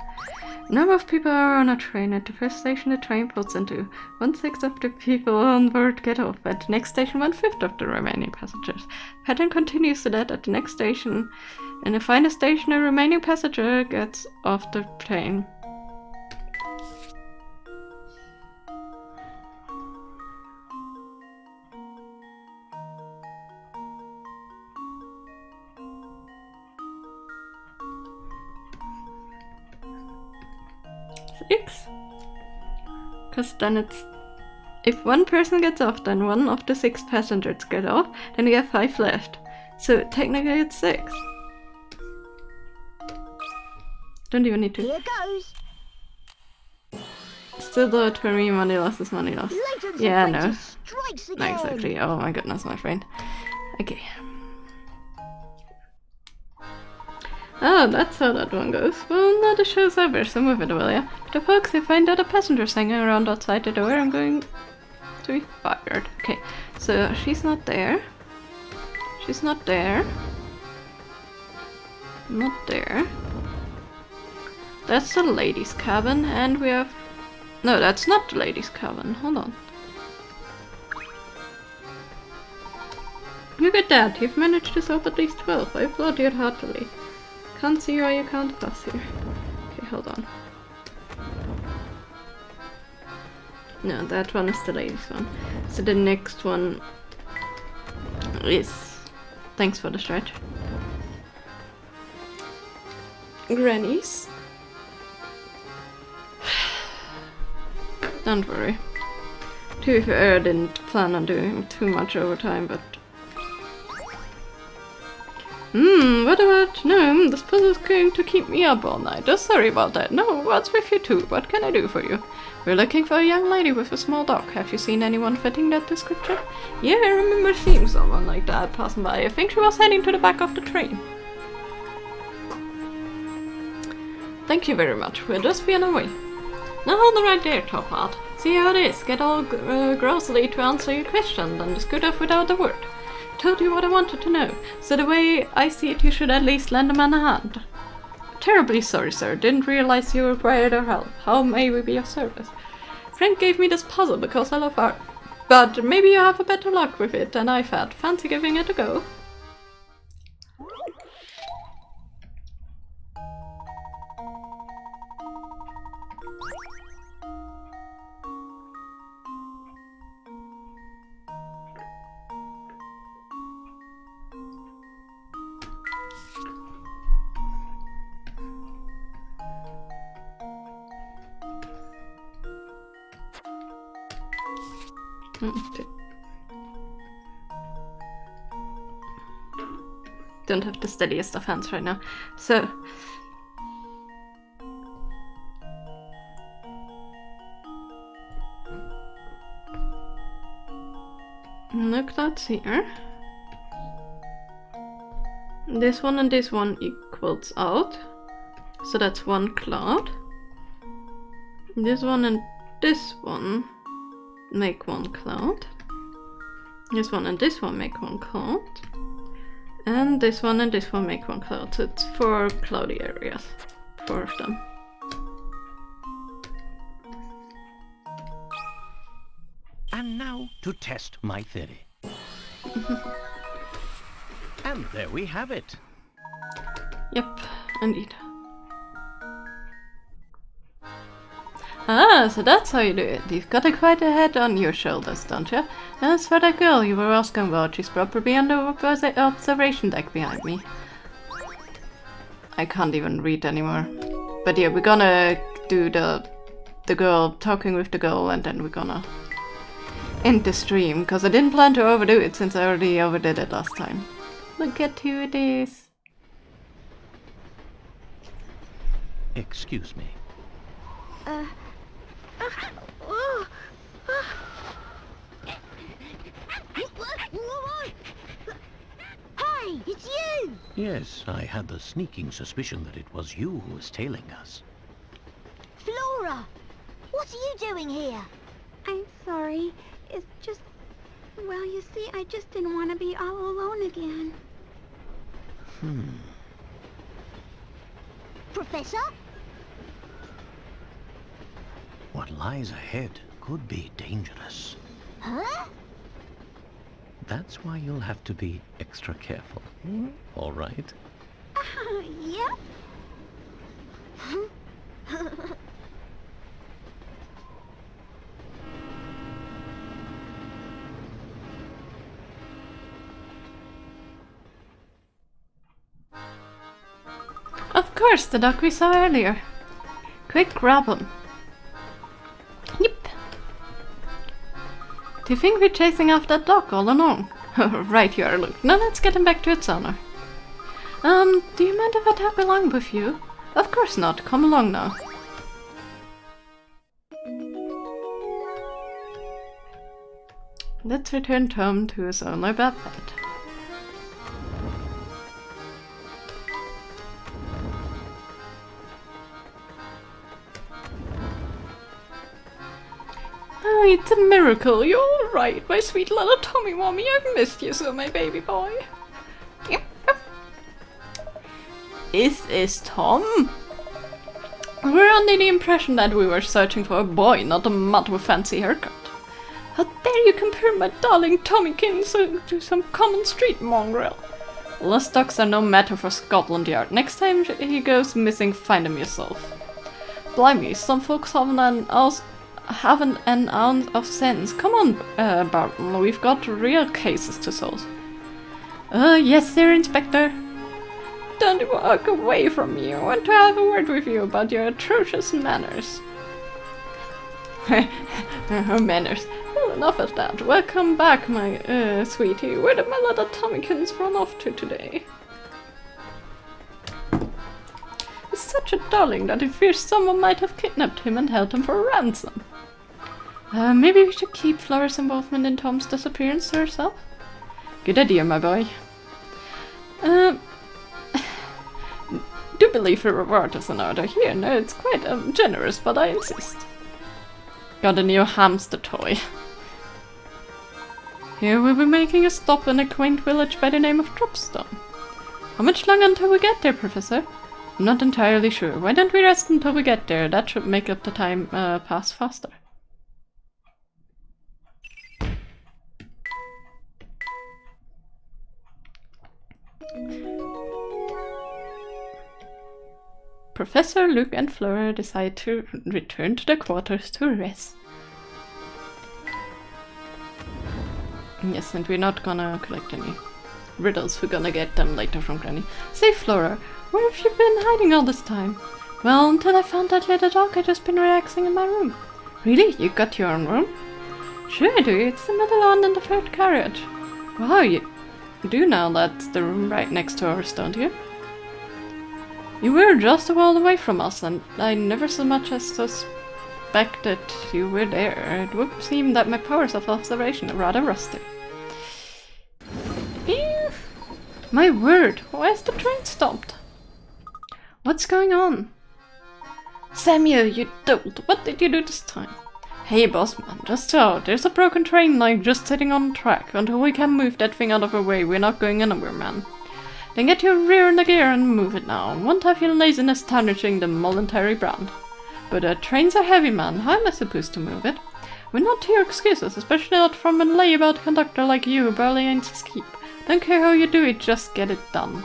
Number of people are on a train. At the first station the train pulls into. 1/6 of the people on board get off. At the next station 1/5 of the remaining passengers. Pattern continues to that at the next station. In the final station a remaining passenger gets off the train. Because then it's... if one person gets off, then one of the 6 passengers get off, then we have 5 left. So technically it's 6. Don't even need to... Here goes. Still do it for me, money loss is money loss. Layton's Yeah, no. apprentice strikes again. Exactly. Oh my goodness, my friend. Okay. Oh, that's how that one goes. Well, now the show's over, so move it, will ya? The folks, if find other passengers hanging around outside the door, I'm going to be fired. Okay, so she's not there. She's not there. Not there. That's the ladies' cabin, and we have... no, that's not the ladies' cabin. Hold on. Look at that, you've managed to solve at least 12. I applaud you heartily. Can't see why you can't pass here. Okay, hold on. No, that one is the ladies one. So the next one is... thanks for the stretch. Grannies. Don't worry. To be fair, I didn't plan on doing too much overtime, but... what about... no, this puzzle's going to keep me up all night. Oh, sorry about that. No, what's with you two? What can I do for you? We're looking for a young lady with a small dog. Have you seen anyone fitting that description? Yeah, I remember seeing someone like that passing by. I think she was heading to the back of the train. Thank you very much. We'll just be on our way. Now hold on right there, top hat. See how it is. Get all grossly to answer your question, then just scoot off without a word. Told you what I wanted to know, so the way I see it, you should at least lend a man a hand. Terribly sorry, sir. Didn't realize you required our help. How may we be of service? Frank gave me this puzzle because I love art, but maybe you have a better luck with it than I've had. Fancy giving it a go? Okay. Don't have the steadiest of hands right now. So no clouds here. This one and this one equals out. So that's one cloud. This one and this one make one cloud. This one and this one make one cloud. And this one and this one make one cloud. So it's 4 cloudy areas. 4 of them. And now to test my theory. And there we have it. Yep, indeed. Ah, so that's how you do it. You've got quite a head on your shoulders, don't you? As for that girl you were asking about, she's probably on the observation deck behind me. I can't even read anymore. But yeah, we're gonna do the girl talking with the girl, and then we're gonna end the stream, because I didn't plan to overdo it since I already overdid it last time. Look at who it is. Excuse me. Hey, it's you! Yes, I had the sneaking suspicion that it was you who was tailing us. Flora! What are you doing here? I'm sorry. It's just... Well, you see, I just didn't want to be all alone again. Professor? What lies ahead could be dangerous. Huh? That's why you'll have to be extra careful. All right? Yep. Of course, the duck we saw earlier. Quick, grab him. Yep. Do you think we're chasing after that duck all along? Right you are, Luke. Now let's get him back to its owner. Do you mind if I tag along with you? Of course not. Come along now. Let's return Tom to his owner by bed. Oh, it's a miracle. You're all right, my sweet little Tommy Wommy. I've missed you so, my baby boy. Yep. Is this Tom? We're under the impression that we were searching for a boy, not a mutt with fancy haircut. How dare you compare my darling Tommykins to some common street mongrel? Lost dogs are no matter for Scotland Yard. Next time he goes missing, find him yourself. Blimey, some folks haven't an ounce of sense. Come on, Barton, we've got real cases to solve. Yes, sir, Inspector. Don't walk away from me. I want to have a word with you about your atrocious manners. Manners. Well, enough of that. Welcome back, my sweetie. Where did my little Tommykins run off to today? He's such a darling that he fears someone might have kidnapped him and held him for ransom. Maybe we should keep Flora's involvement in Tom's disappearance to herself? Good idea, my boy. Do believe the reward is in order here. No, it's quite generous, but I insist. Got a new hamster toy. Here we'll be making a stop in a quaint village by the name of Dropstone. How much longer until we get there, Professor? I'm not entirely sure. Why don't we rest until we get there? That should make up the time pass faster. Professor, Luke, and Flora decide to return to their quarters to rest. Yes, and we're not gonna collect any riddles. We're gonna get them later from Granny. Say, Flora, where have you been hiding all this time? Well, until I found that little dog, I've just been relaxing in my room. Really? You got your own room? Sure I do. It's the middle one in the third carriage. Wow, you do know that's the room right next to ours, don't you? You were just a wall away from us, and I never so much as suspected you were there. It would seem that my powers of observation are rather rusty. Ew. My word, why is the train stopped? What's going on? Samuel, you dolt! What did you do this time? Hey, bossman, just so, there's a broken train line just sitting on the track. Until we can move that thing out of our way, we're not going anywhere, man. Then get your rear in the gear and move it now. Won't have your laziness tarnishing the momentary brand. But trains are heavy, man. How am I supposed to move it? We're not to your excuses, especially not from a layabout conductor like you who barely ain't his keep. Don't care how you do it, just get it done.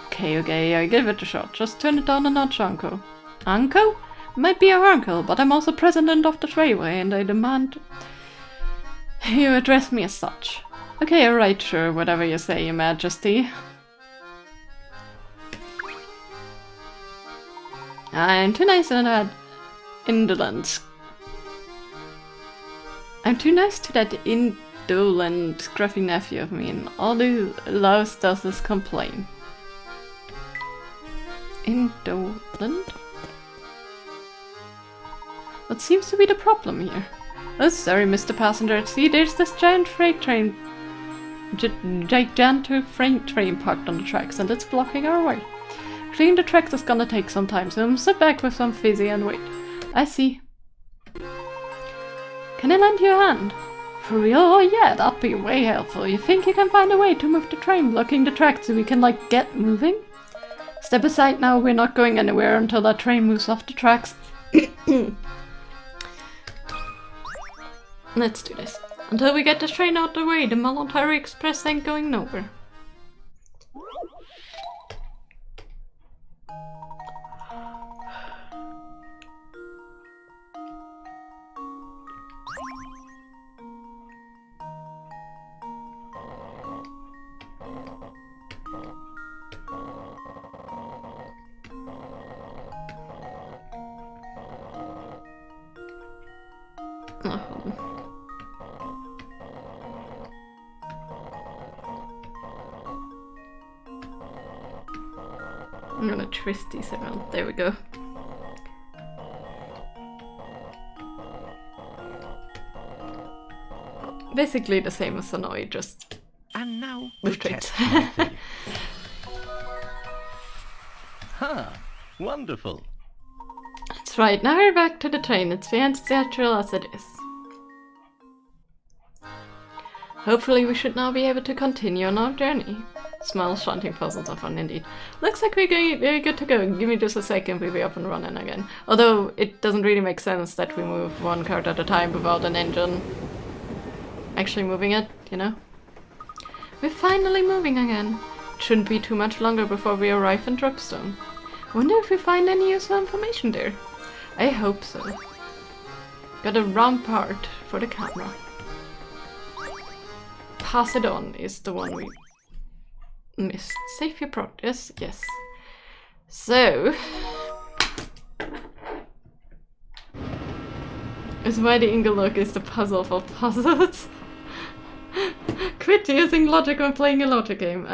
Okay, I give it a shot. Just turn it down a notch, Uncle. Uncle? Might be your uncle, but I'm also president of the railway, and I demand you address me as such. Okay, alright, sure, whatever you say, Your Majesty. I'm too nice to that indolent. I'm too nice to that indolent, scruffy nephew of mine. All he loves does is complain. Indolent? What seems to be the problem here? Oh, sorry, Mr. Passenger. See, there's this giant freight train. Gigantic freight train parked on the tracks, and it's blocking our way. Clearing the tracks is gonna take some time, so sit back with some fizzy and wait. I see. Can I lend you a hand? For real? Oh yeah, that'd be way helpful. You think you can find a way to move the train, blocking the tracks so we can, like, get moving? Step aside now, we're not going anywhere until that train moves off the tracks. Let's do this. Until we get this train out the way, the Military Express ain't going nowhere. I'm gonna twist these around. There we go. Basically the same as Hanoi, just And now with the trains. test, my thief. Ha! Wonderful. That's right, now we're back to the train. It's as natural as it is. Hopefully we should now be able to continue on our journey. Small shunting puzzles are fun indeed. Looks like we're good to go. Give me just a second, we'll be up and running again. Although it doesn't really make sense that we move one cart at a time without an engine actually moving it, you know? We're finally moving again. It shouldn't be too much longer before we arrive in Dropstone. Wonder if we find any useful information there. I hope so. Got a round part for the camera. Pass it on is the one we missed. Save your progress, yes. So is why the Ingelok is the puzzle for puzzles. Quit using logic when playing a logic game.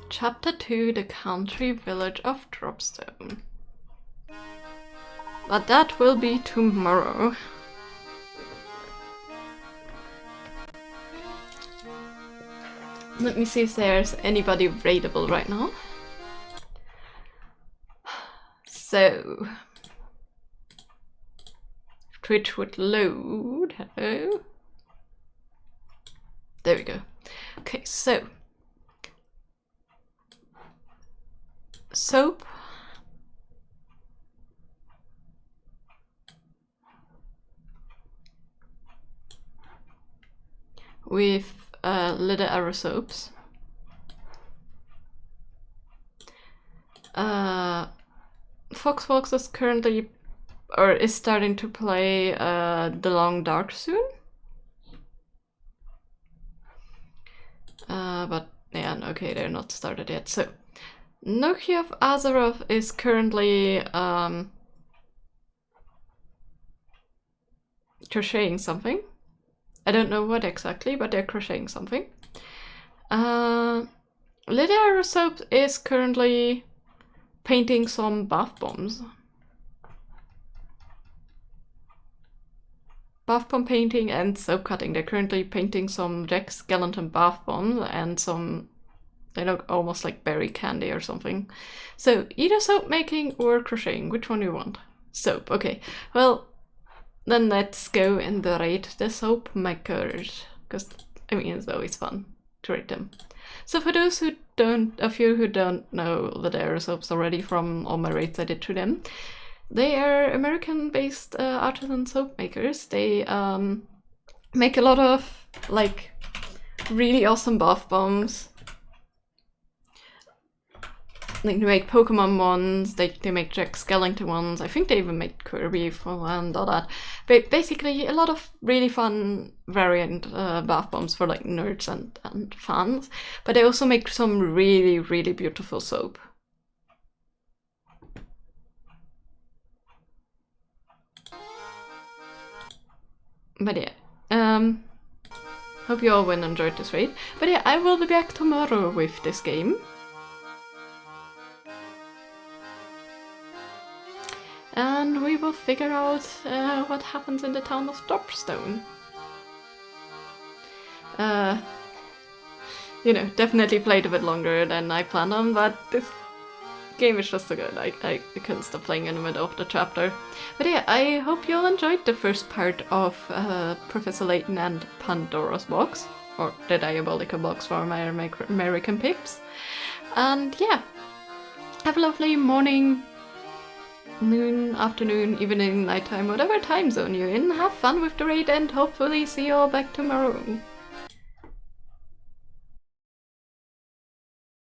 Chapter 2, the country village of Dropstone. But that will be tomorrow. Let me see if there's anybody raidable right now. So, Twitch would load. Hello. There we go. Okay, so soap. With Little Arrow soaps. Fox is currently, or is starting to play The Long Dark soon. But yeah, okay, they're not started yet. So Nokia of Azeroth is currently crocheting something. I don't know what exactly, but they're crocheting something. Little Arrow Soap is currently painting some bath bombs. Bath bomb painting and soap cutting. They're currently painting some Jack Skellington bath bombs and some, they look almost like berry candy or something. So either soap making or crocheting. Which one do you want? Soap, okay. Well, then let's go and rate the soap makers. Because, I mean, it's always fun to rate them. So for those who don't, a few who don't know the Arrow soaps already from all my rates I did to them, they are American-based artisan soap makers. They make a lot of like really awesome bath bombs. Like they make Pokemon ones, they make Jack Skellington ones. I think they even made Kirby for and all that. But basically a lot of really fun variant bath bombs for like nerds and fans. But they also make some really, really beautiful soap. But yeah, hope you all enjoyed this raid. But yeah, I will be back tomorrow with this game. And we will figure out what happens in the town of Dropstone. You know, definitely played a bit longer than I planned on, but this game is just so good. I couldn't stop playing in the middle of the chapter. But yeah, I hope you all enjoyed the first part of Professor Layton and Pandora's box, or the Diabolical box for my American pips. And yeah, have a lovely morning, noon, afternoon, evening, nighttime, whatever time zone you're in. Have fun with the raid and hopefully see you all back tomorrow.